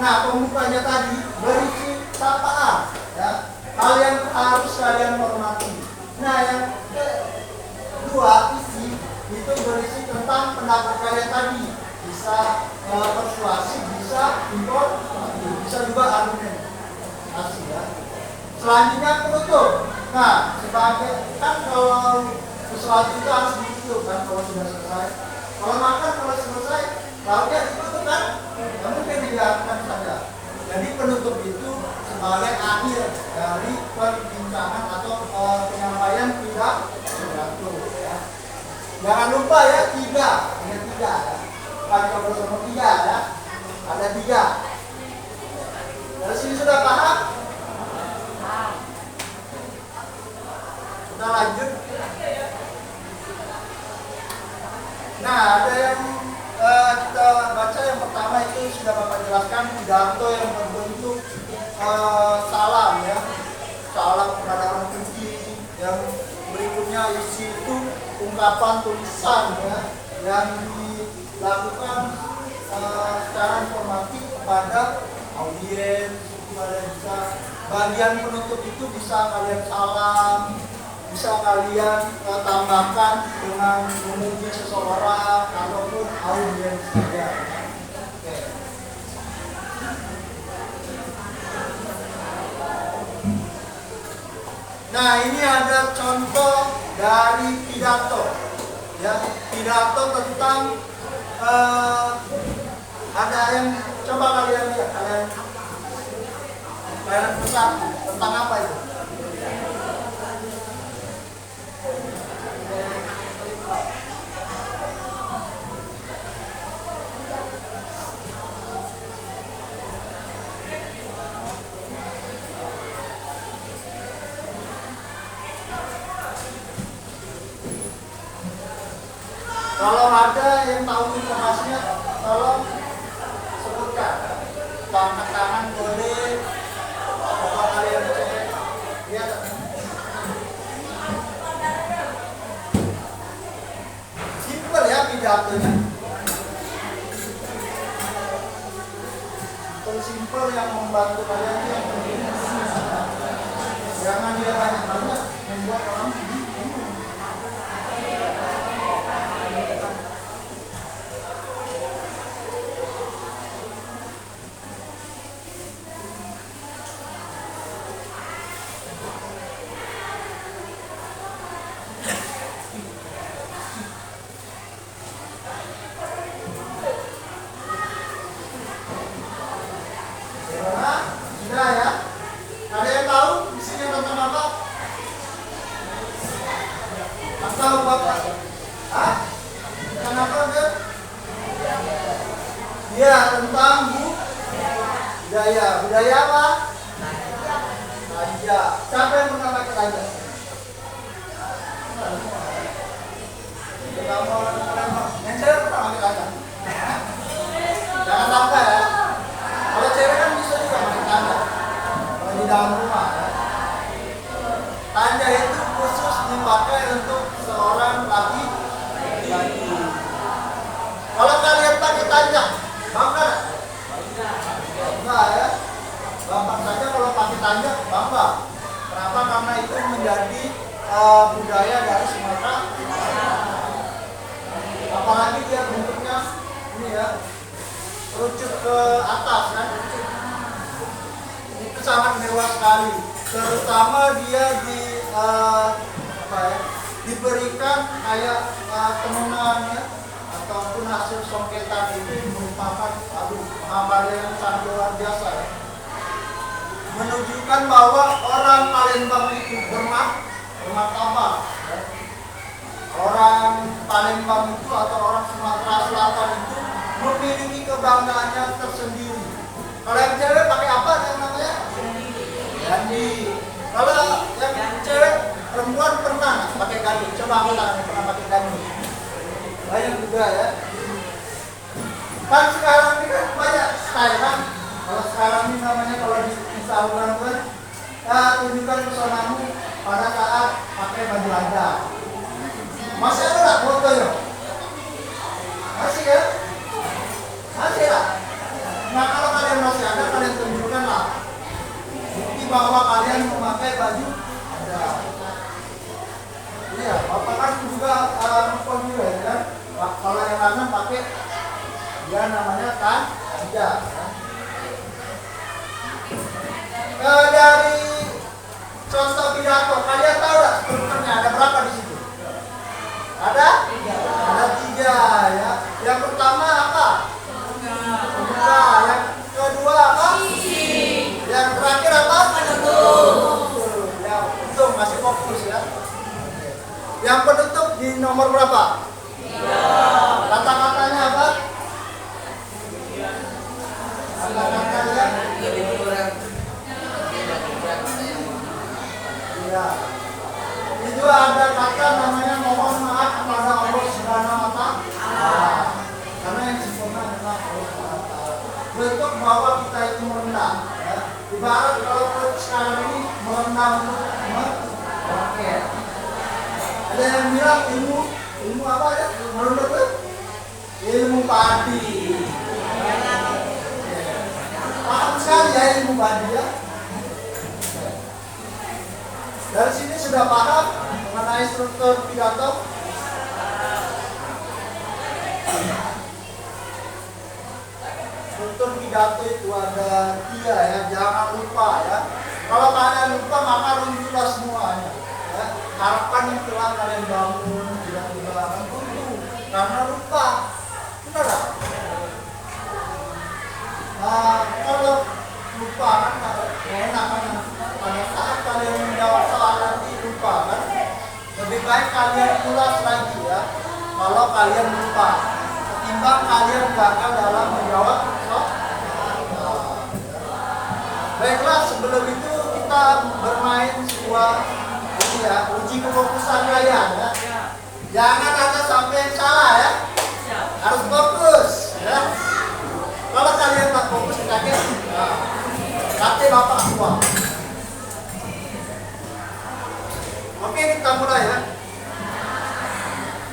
Nah, pembukanya tadi berisi sapaan, ya. Hal yang harus kalian hormati. Nah, yang kedua, isi itu berisi tentang pendapat kalian tadi. Bisa persuasif, bisa informatif, bisa juga argumentasi, ya. Selanjutnya penutup. Nah, sebagai kan kalau sesuatu itu harus ditutup kan kalau sudah selesai. Kalau makan kalau selesai, lauknya ditutup kan? Tidak mungkin dibiarkan saja. Jadi penutup itu sebagai akhir dari perbincangan atau penyampaian pidato. Ya. Jangan lupa ya tiga, ada tiga ya. Bukan kalau nomor tiga ya, ada tiga. Dari sini sudah paham? Kita lanjut. Nah, ada yang kita baca yang pertama itu sudah Bapak jelaskan, pidato yang berbentuk salam ya, salam kepada orang tinggi. Yang berikutnya isi itu ungkapan tulisan ya, yang dilakukan secara informatif kepada audiens, kepada bisa. Bagian penutup itu bisa kalian salam, bisa kalian tambahkan dengan memuji seseorang ataupun audiens saja. Oke. Nah, ini ada contoh dari pidato, ya, pidato tentang ada yang coba kalian lihat, kalian pesan tentang apa itu? Kalau ada yang tahu informasinya, tolong sebutkan. Angkat tangan boleh. Coba kalian cek. Lihat. Simpel ya pidatonya. Simpel yang membantu kalian itu yang penting. Jangan dia banyak-banyak membuat orang sudah ya. Ada yang tahu isinya tentang apa? Atau Bapak? Hah? Tentang apa enggak? Ya, tentang budaya. Budaya apa? Raja. Siapa yang pernah pakai raja? Kamu, yang cewek pernah pakai raja? Jangan sampai ya. Kalau cewek kan bisa juga pakai tanda. Kalau di dalam rumah ya. Tanda itu khusus dipakai untuk seorang laki-laki. Kalau kalian pakai tanda, bangga? Bangga ya. Gampang saja kalau pakai tanda, bangga. Kenapa? Karena itu menjadi budaya dari Sumatera. Apalagi dia bentuknya ini ya, kerucut ke atas kan. Itu sangat mewah sekali. Terutama dia diberikan kayak temuan ya, ataupun hasil songketan itu merupakan pengabdian yang sangat luar biasa ya. Menunjukkan bahwa orang Palembang itu bermartabat ya. Orang Palembang itu atau orang Sumatera Selatan itu memiliki kebanggaannya tersendiri. Kalau yang cewek pakai apa yang namanya? Gandhi. Kalau yang cewek perempuan pernah pakai gandhi. Coba aku tanya pernah pakai gandhi. Banyak juga ya. Kan sekarang ini kan banyak style kan. Kalau sekarang ini namanya kalau di Instagram kan, tunjukkan pesonamu pada saat pakai baju adat. Masih ada nggak foto ya? Masih ya? Nah kalau kalian masih ada, kalian tunjukkan lah bukti bahwa kalian memakai baju ada. Iya, bapak kan juga nelfon juga ya kan. Kalau yang kanan pakai dia namanya kan aja. Dari contoh pidato, kalian tahu nggak strukturnya ada berapa di situ? Ada? Ada 3 ya. Yang pertama apa? Pembuka. Yang kedua apa? Yang terakhir apa? Penutup. Ya, untung masih fokus ya. Yang penutup di nomor berapa? 3. Kata-katanya apa? Kata-katanya lebih kurang ya. Itu ada kata namanya mohon maaf kepada Allah Subhanahu wa Ta'ala. Karena yang sempurna adalah Allah Subhanahu wa Ta'ala. Bentuk bahwa kita itu merendah ya. Ibarat kalau sekarang ini merendah untuk oke. Ada yang bilang ilmu apa ya? Menurut lu? Ilmu padi. Paham sekali ya ilmu padi ya. Dari sini sudah paham mengenai struktur pidato? Struktur pidato itu ada 3 ya, jangan lupa ya. Kalau kalian lupa maka runtuhlah semuanya. Ya. Harapan yang telah kalian bangun tidak akan runtuh karena lupa. Benar tak? Nah, kalau lupa kan enak kan. Pada saat kalian menjawab soal nanti lupa kan, lebih baik kalian ulas lagi ya. Kalau kalian lupa, ketimbang kalian gagal dalam menjawab soal. Baiklah, sebelum itu kita bermain sebuah uji kefokusan kalian ya. Jangan ada sampai yang salah ya. Harus fokus ya. Kalau kalian tak fokus kaget, nanti bapak keluar. Oke, kita mulai ya.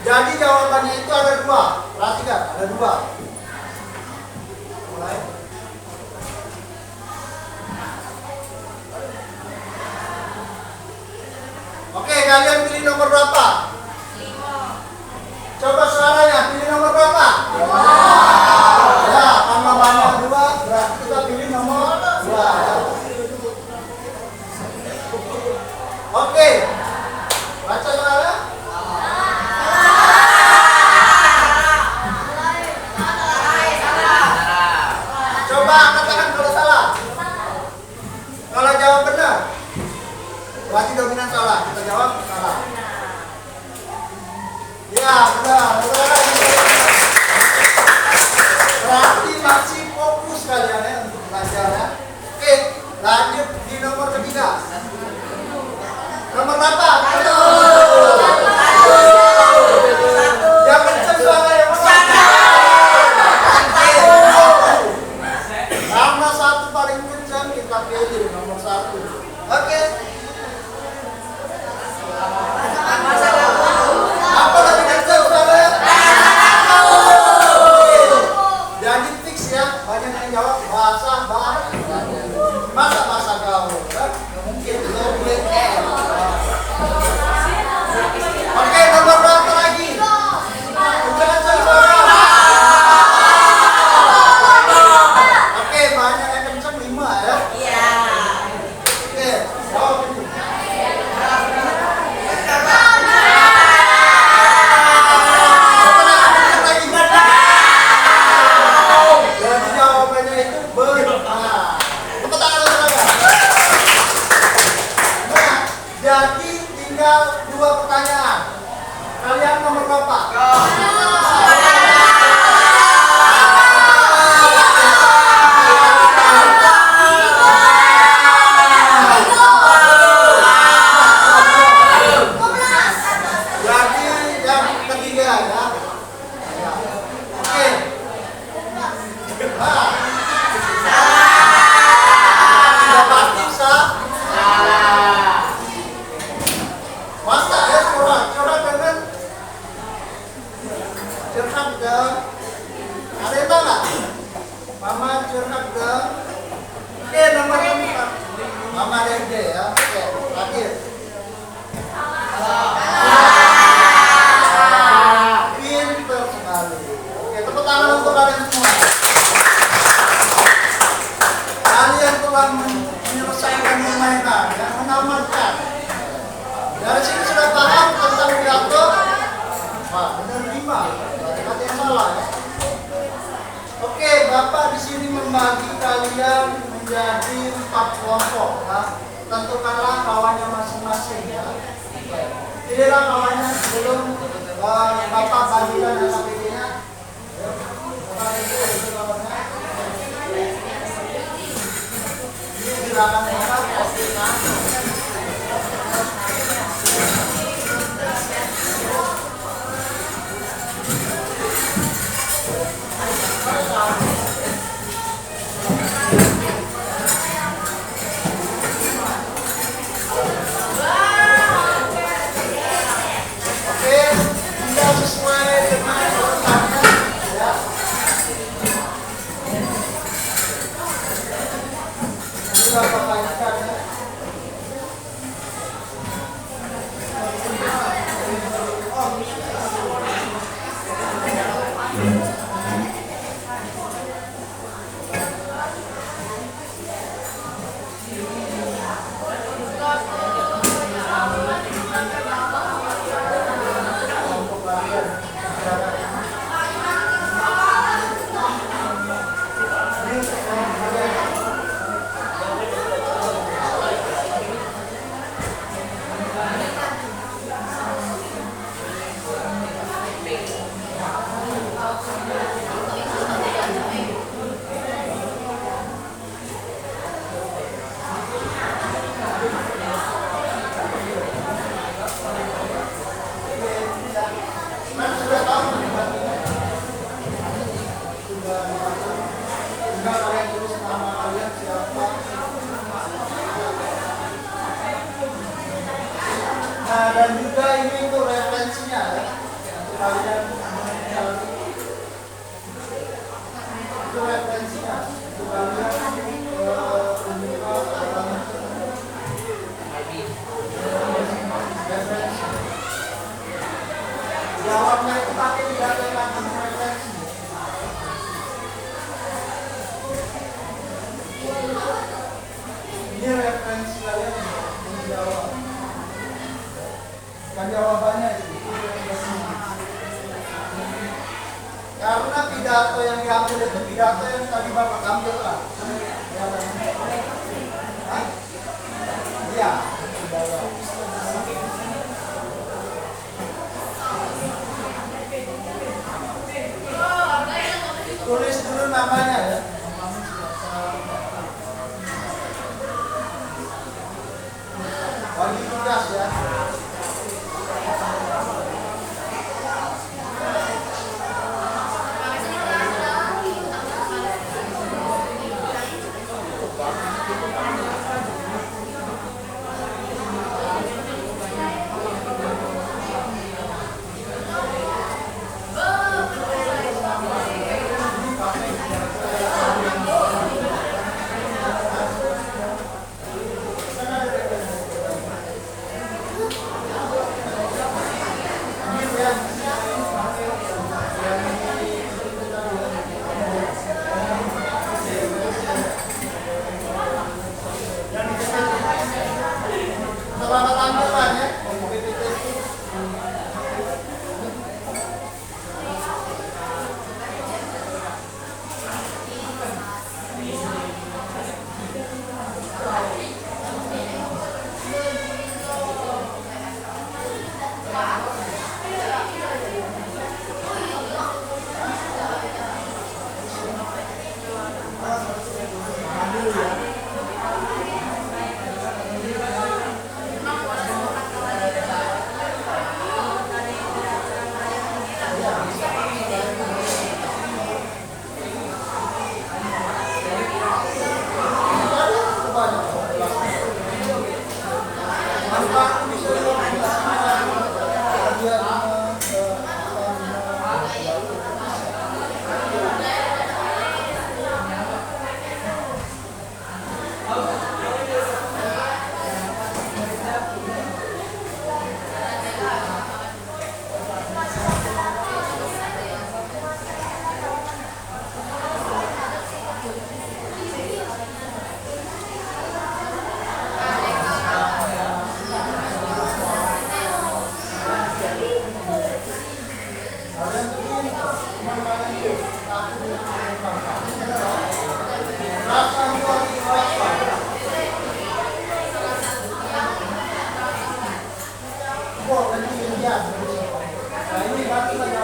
Jadi jawabannya itu ada 2. Perhatikan, ada 2. Mulai. Oke, kalian pilih nomor berapa? 5. Coba suaranya, pilih nomor berapa? 5. Ya, karena banyak 2, berarti kita pilih nomor 2 ya. Oke. Baca suara. Coba katakan kalau salah. Kalau jawab benar, berarti dominan salah. Kita jawab salah. Ya, benar. Berarti masih fokus kalian ya untuk belajar ya. Oke, lanjut di nomor 3. Nomor berapa? 1. Yang kenceng suara yang mana? Karena 1 paling kenceng kita pilih nomor 1. Oke. Apa lebih kenceng suara? Jadi fix ya, banyak yang jawab bahasa Bali. Masa bahasa gaul kan? Mungkin lebih Oke, nomor berapa lagi? Jangan suara. Oke, banyak yang kenceng 5 ya. iya. Oke, jawab ini. Jadi jawabannya itu benar. Oke, nomor 4. Mama Dede ya. Oke, terakhir. Pinter sekali. Oke, tepuk tangan untuk kalian semua. Kalian telah menyelesaikan permainan yang menamatkan. Dari sini sudah paham tentang pidato? Wah, benar 5. Berarti kata yang salah ya. Oke, Bapak di sini membagi kalian menjadi 4 kelompok ya. Tentukanlah kawannya masing-masing ya. Pilihlah kawannya sebelum Bapak bagikan SPG-nya. Ini silakan Bapak. Oke, tidak sesuai dengan urutannya ya. Sudah bagikan ya. Nah, dan juga ini tuh referensinya ya. Untuk kalian mencari itu referensinya. Untuk kalian referensi. Jawabnya itu pakai pidato yang akan referensi. Ini referensi kalian menjawab. Kan jawabannya itu. Karena pidato yang diambil itu pidato yang tadi Bapak ambil lah. Iya. Tulis dulu namanya ya. Bagi tugas ya. Kalian begini, cuma kalian itu takut rasa luar biasa. Kok nanti dia? Nah ini batu lagi.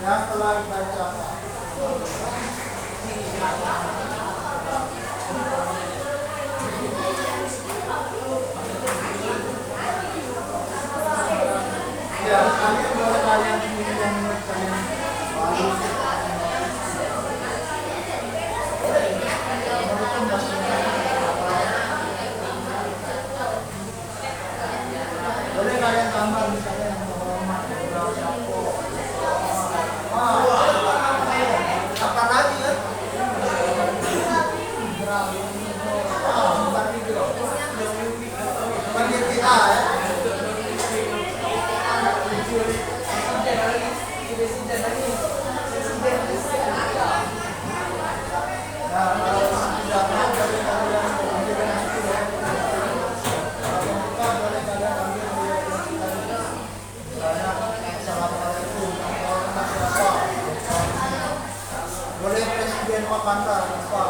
Yang telah dibacakan. Ya, kalian boleh kalian pilih yang menurut kalian bagus. Boleh kalian tambah misalnya yang menghormat, apa lagi ya? Bagi kita ya. Nah, kalau tidak mau dari kalian ambil yang itu ya. Kalau buka boleh kalian ambil yang itu. Misalnya Assalamualaikum warahmatullahi wabarakatuh. Boleh Presiden Wakanda apa?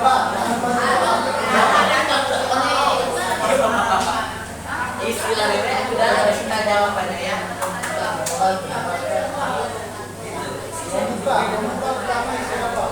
Pak, jangan bantu. Istilah ini sudah kita jawabannya ya. Yang buka pertama siapa?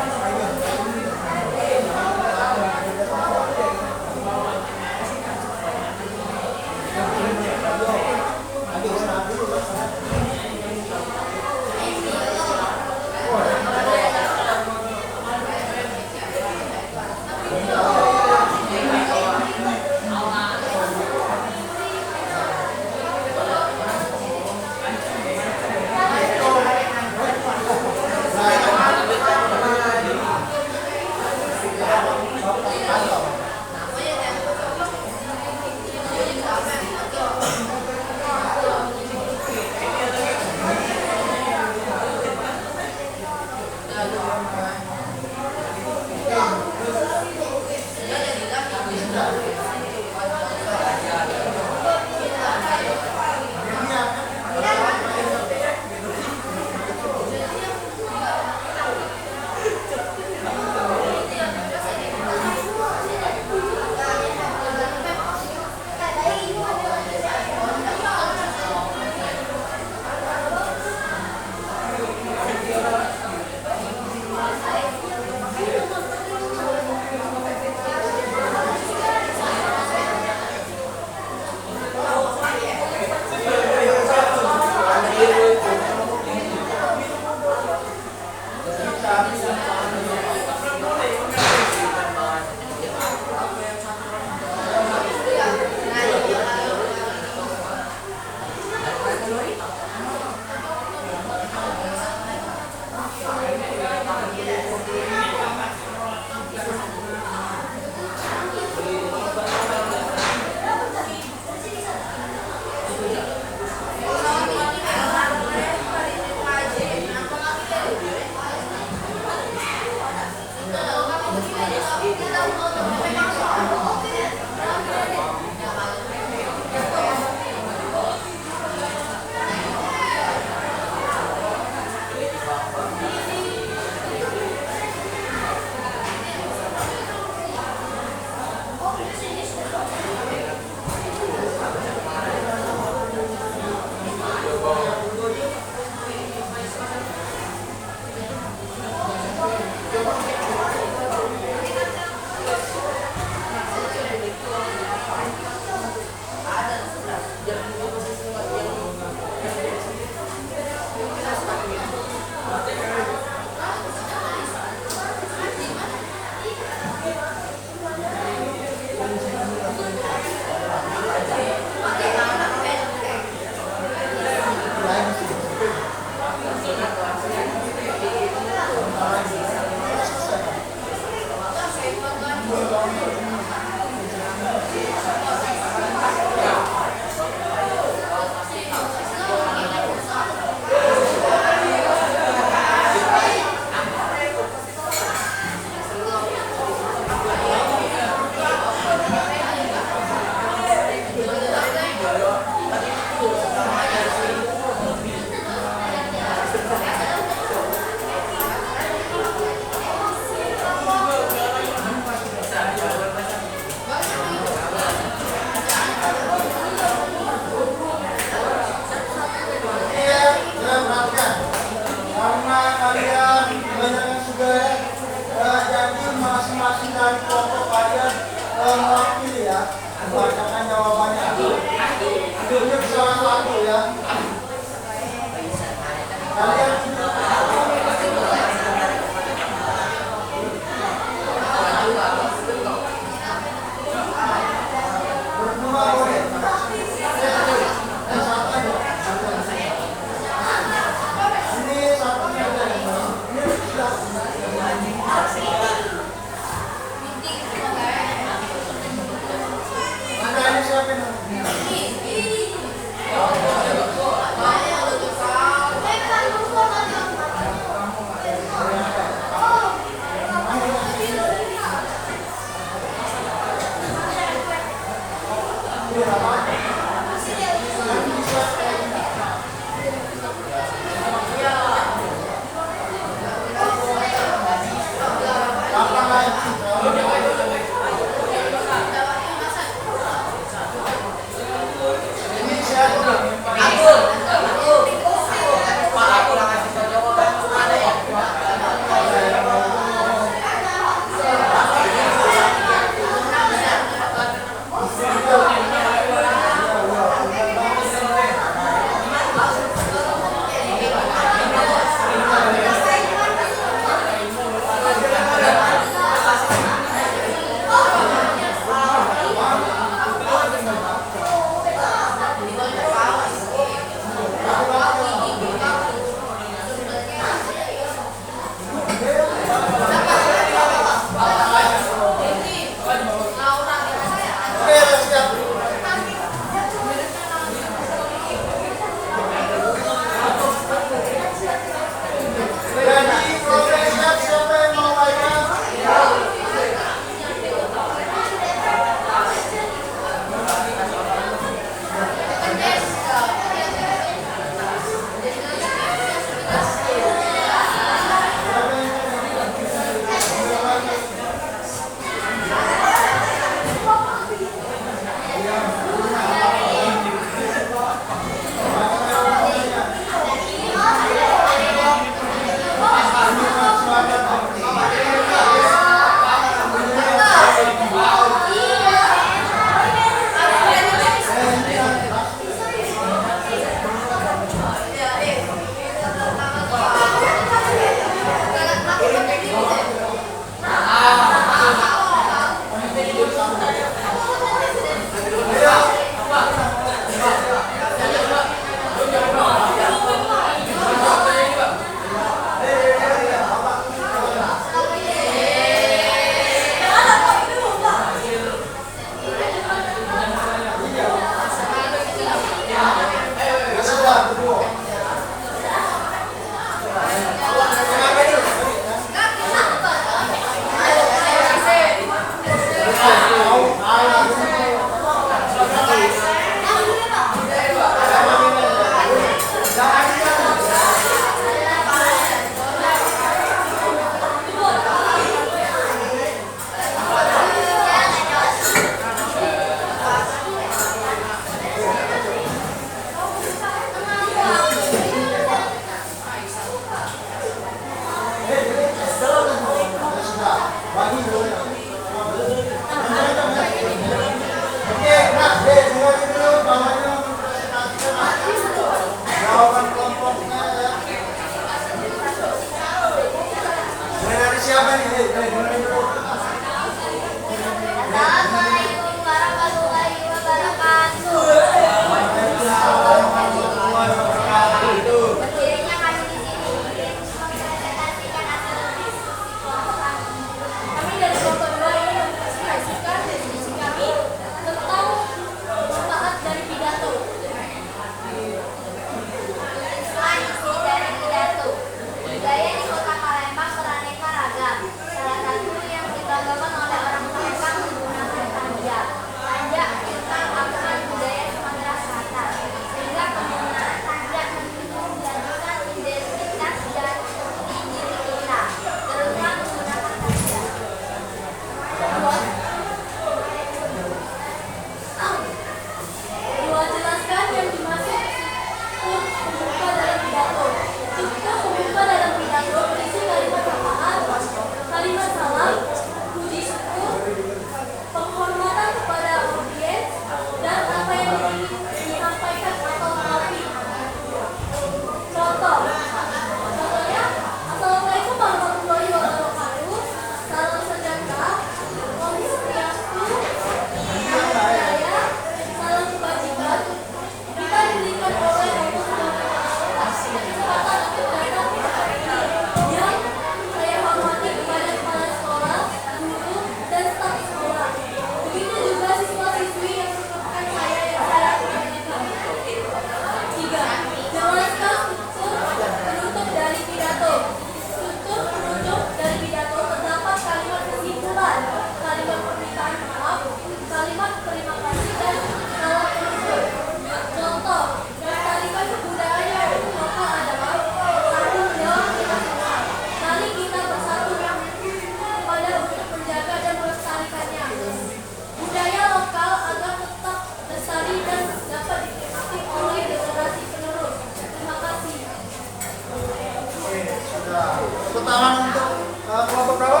tangan untuk kelompok berapa?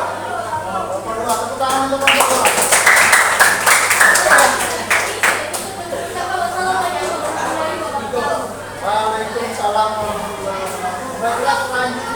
Kelompok 2. Tepuk tangan untuk kelompok 2. Waalaikumsalam warahmatullahi wabarakatuh. Baiklah, selanjutnya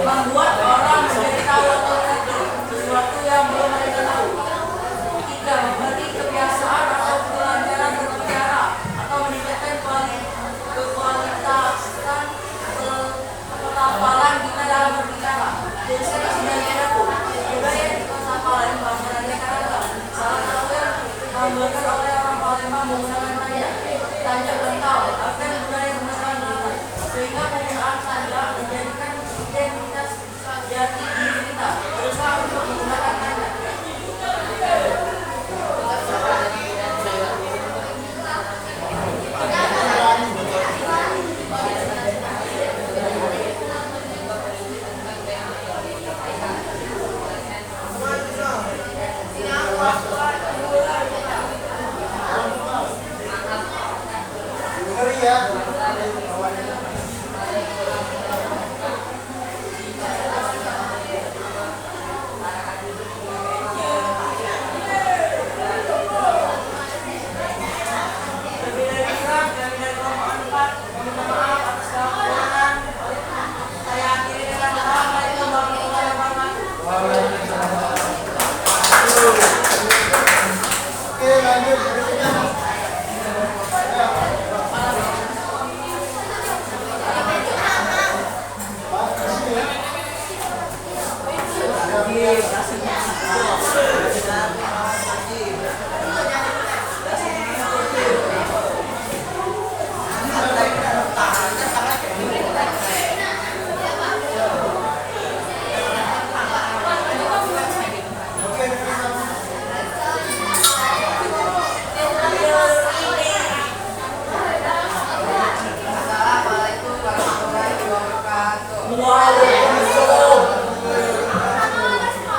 membuat orang menjadi tahu atau tertarik sesuatu yang belum mereka tahu. 3. Memberi kebiasaan atau kelancaran berbicara atau meningkatkan kekualitasan pelafalan kita dalam berbicara. Tuliskan di sini aku. Budaya pelafalan bahasa mereka adalah salah satu yang diambilkan oleh orang Palembang menggunakan tanya, tanya kental, akan budaya menggunakan lalat, sehingga penggunaan tanda menjadikan identitas jati diri kita. Teruslah untuk menggunakan tanda. ngeri ya. Oke, lanjut berikutnya. Assalamualaikum warahmatullahi wabarakatuh.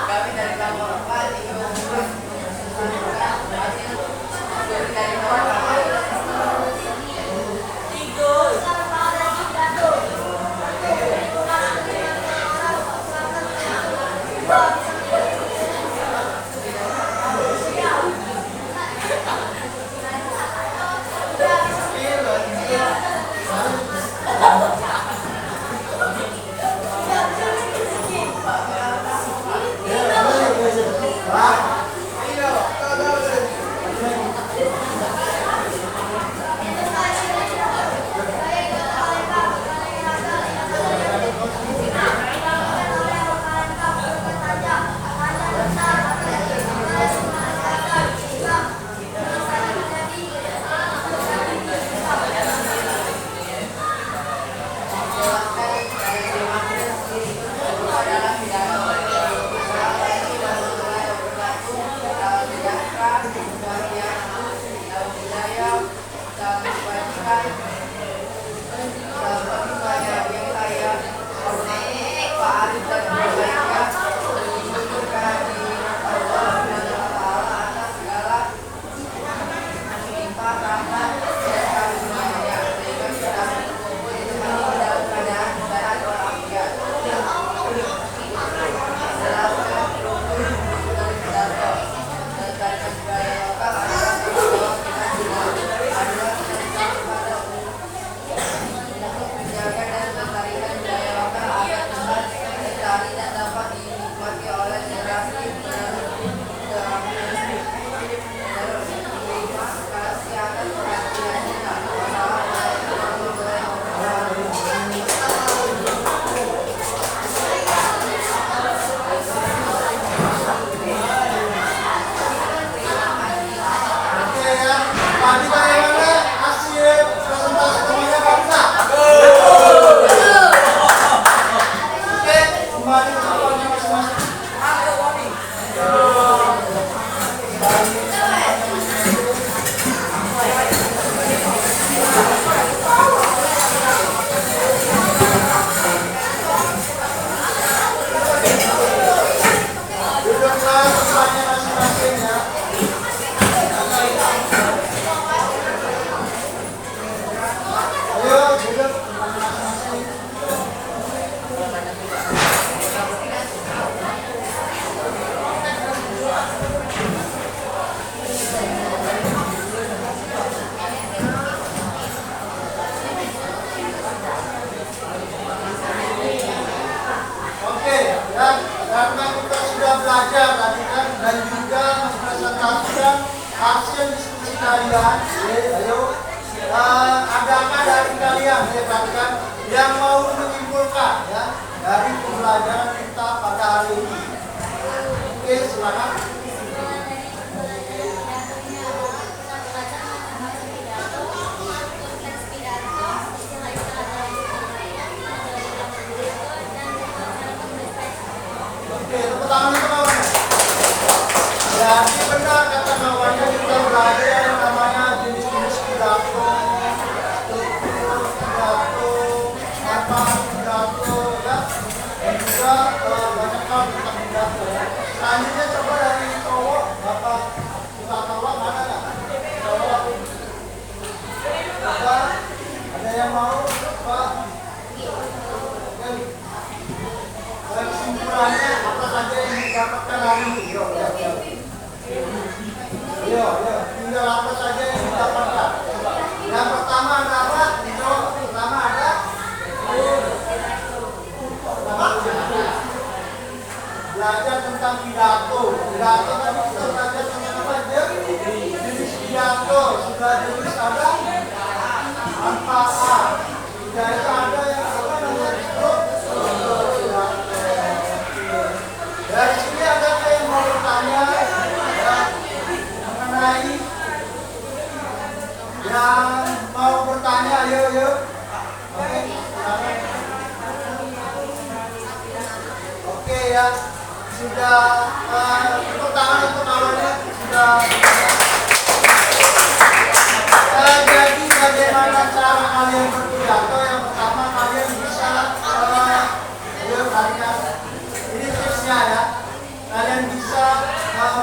Kami dari kelompok 4 ingin mengumpulkan hasil dari karena kita sudah belajar tadi kan dan juga mempresentasikan hasil diskusi kalian. Ayo, adakah dari kalian perhatikan yang mau menyimpulkan ya dari pembelajaran kita pada hari ini? Oke, silakan. Oke, tepuk tangan untuk kawan. Jadi benar kata kawannya, kita belajar yang namanya jenis-jenis pidato, tutur pidato, manfaat pidato, ya, dan juga banyak hal tentang pidato. Selanjutnya coba dari cowok, bapak kita tolak mana nggak? Cowok, coba ada yang mau, Pak? Kesimpulannya apa saja yang didapatkan hari ini? Yo, tinggal apa saja yang didapatkan. Yang pertama adalah pertama ada belajar tentang pidato. Pidato tadi kita belajar tentang apa aja? Jenis pidato. Sudah jenis ada manfaat. Tidak ada yang apa namanya? Dari sini ada yang mau bertanya ya, mengenai yang mau bertanya, ayo. Oke ya, sudah tepuk tangan untuk kawannya sudah. Jadi bagaimana cara kalian berpidato? Yang pertama kalian bisa ini tipsnya ya, kalian bisa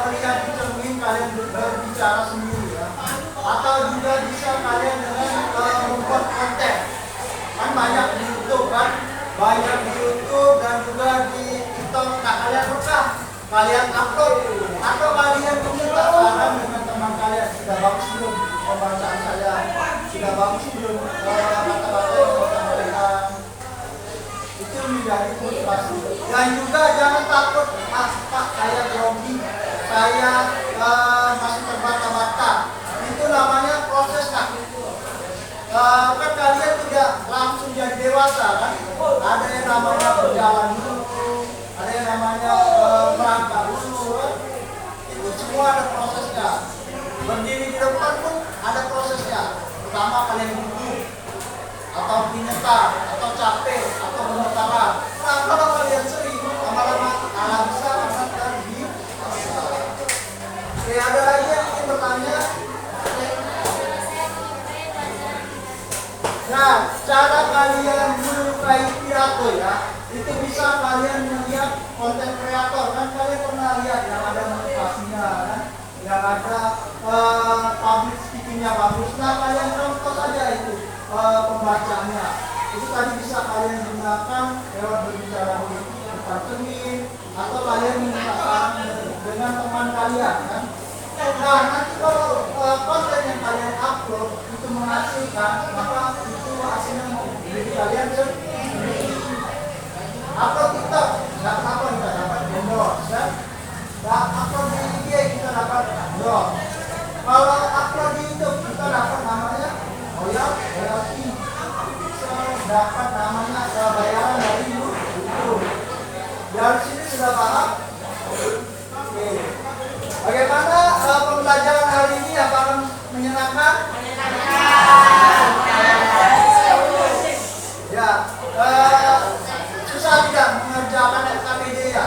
melihat di cermin, kalian berbicara sendiri ya, atau juga bisa kalian dengan membuat konten. Kan banyak di YouTube kan, banyak di YouTube dan juga di TikTok. Nah, kalian rekam, kalian upload, atau kalian meminta saran dengan teman kalian. Sudah bagus belum pembacaan saya? Sudah bagus belum kata-kata yang saya sampaikan? Itu menjadi motivasi. Dan juga jangan takut, Pak saya grogi, saya masih terbata-bata. Itu namanya proses kan. Kan kalian tidak langsung jadi dewasa kan. Ada yang namanya berjalan dulu, ada yang namanya merangkak dulu kan. Itu semua ada prosesnya. Berdiri di depan pun ada prosesnya. Pertama kalian duduk, atau pintar, atau capek, atau gemetaran. Nah, kalau kalian sering, lama-lama alam bisa akan bisa. Oke, ada lagi yang ingin bertanya? Nah, cara kalian menyukai pidato ya, itu bisa kalian melihat konten kreator kan, kalian pernah lihat yang ada motivasinya kan, yang ada public speakingnya bagus. Nah, kalian contoh saja itu pembacanya. Itu tadi bisa kalian gunakan lewat berbicara di depan cermin, atau kalian minta saran dengan teman kalian kan. Nah, nanti kalau konten yang kalian upload itu menghasilkan, maka itu hasilnya menjadi kalian sendiri. Upload TikTok, nggak apa-apa kita dapat endorse kan. Nah, upload di IG kita dapat endorse. Kalau upload di YouTube kita dapat namanya royalty. Dapat namanya bayaran dari YouTube. Dari sini sudah paham? Oke. Bagaimana pembelajaran hari ini? Apakah menyenangkan? Ya. Susah tidak mengerjakan FKPD ya?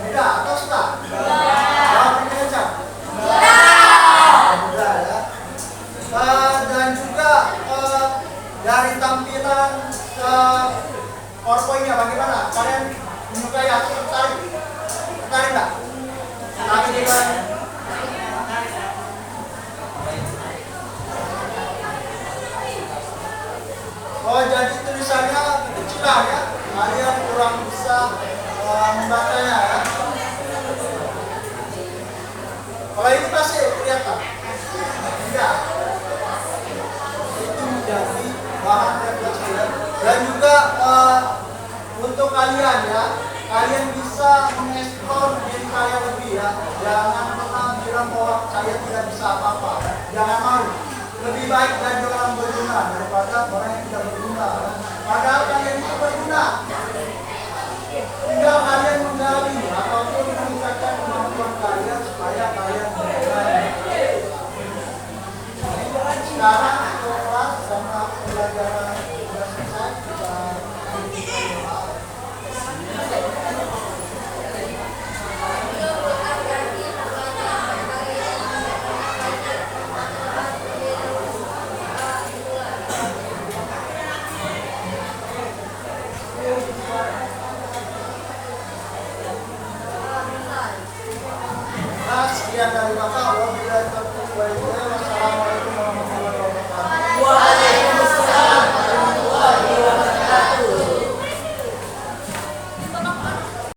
Mudah atau susah? Jawabnya aja. Mudah ya. Dan juga dari tampilan PowerPoint-nya bagaimana? Kalian menyukai atau tertarik? Tertarik nggak? Tapi dengan jadi tulisannya kecil ya, kalian kurang bisa membacanya ya. Kalau ini pasti kelihatan. Tidak. Itu menjadi bahan refleksi dan juga untuk untuk kalian ya, kalian bisa mengeksplor diri kalian lebih ya. Jangan pernah bilang bahwa saya tidak bisa apa-apa. Jangan malu. Lebih baik jadi orang berguna daripada orang yang tidak berguna.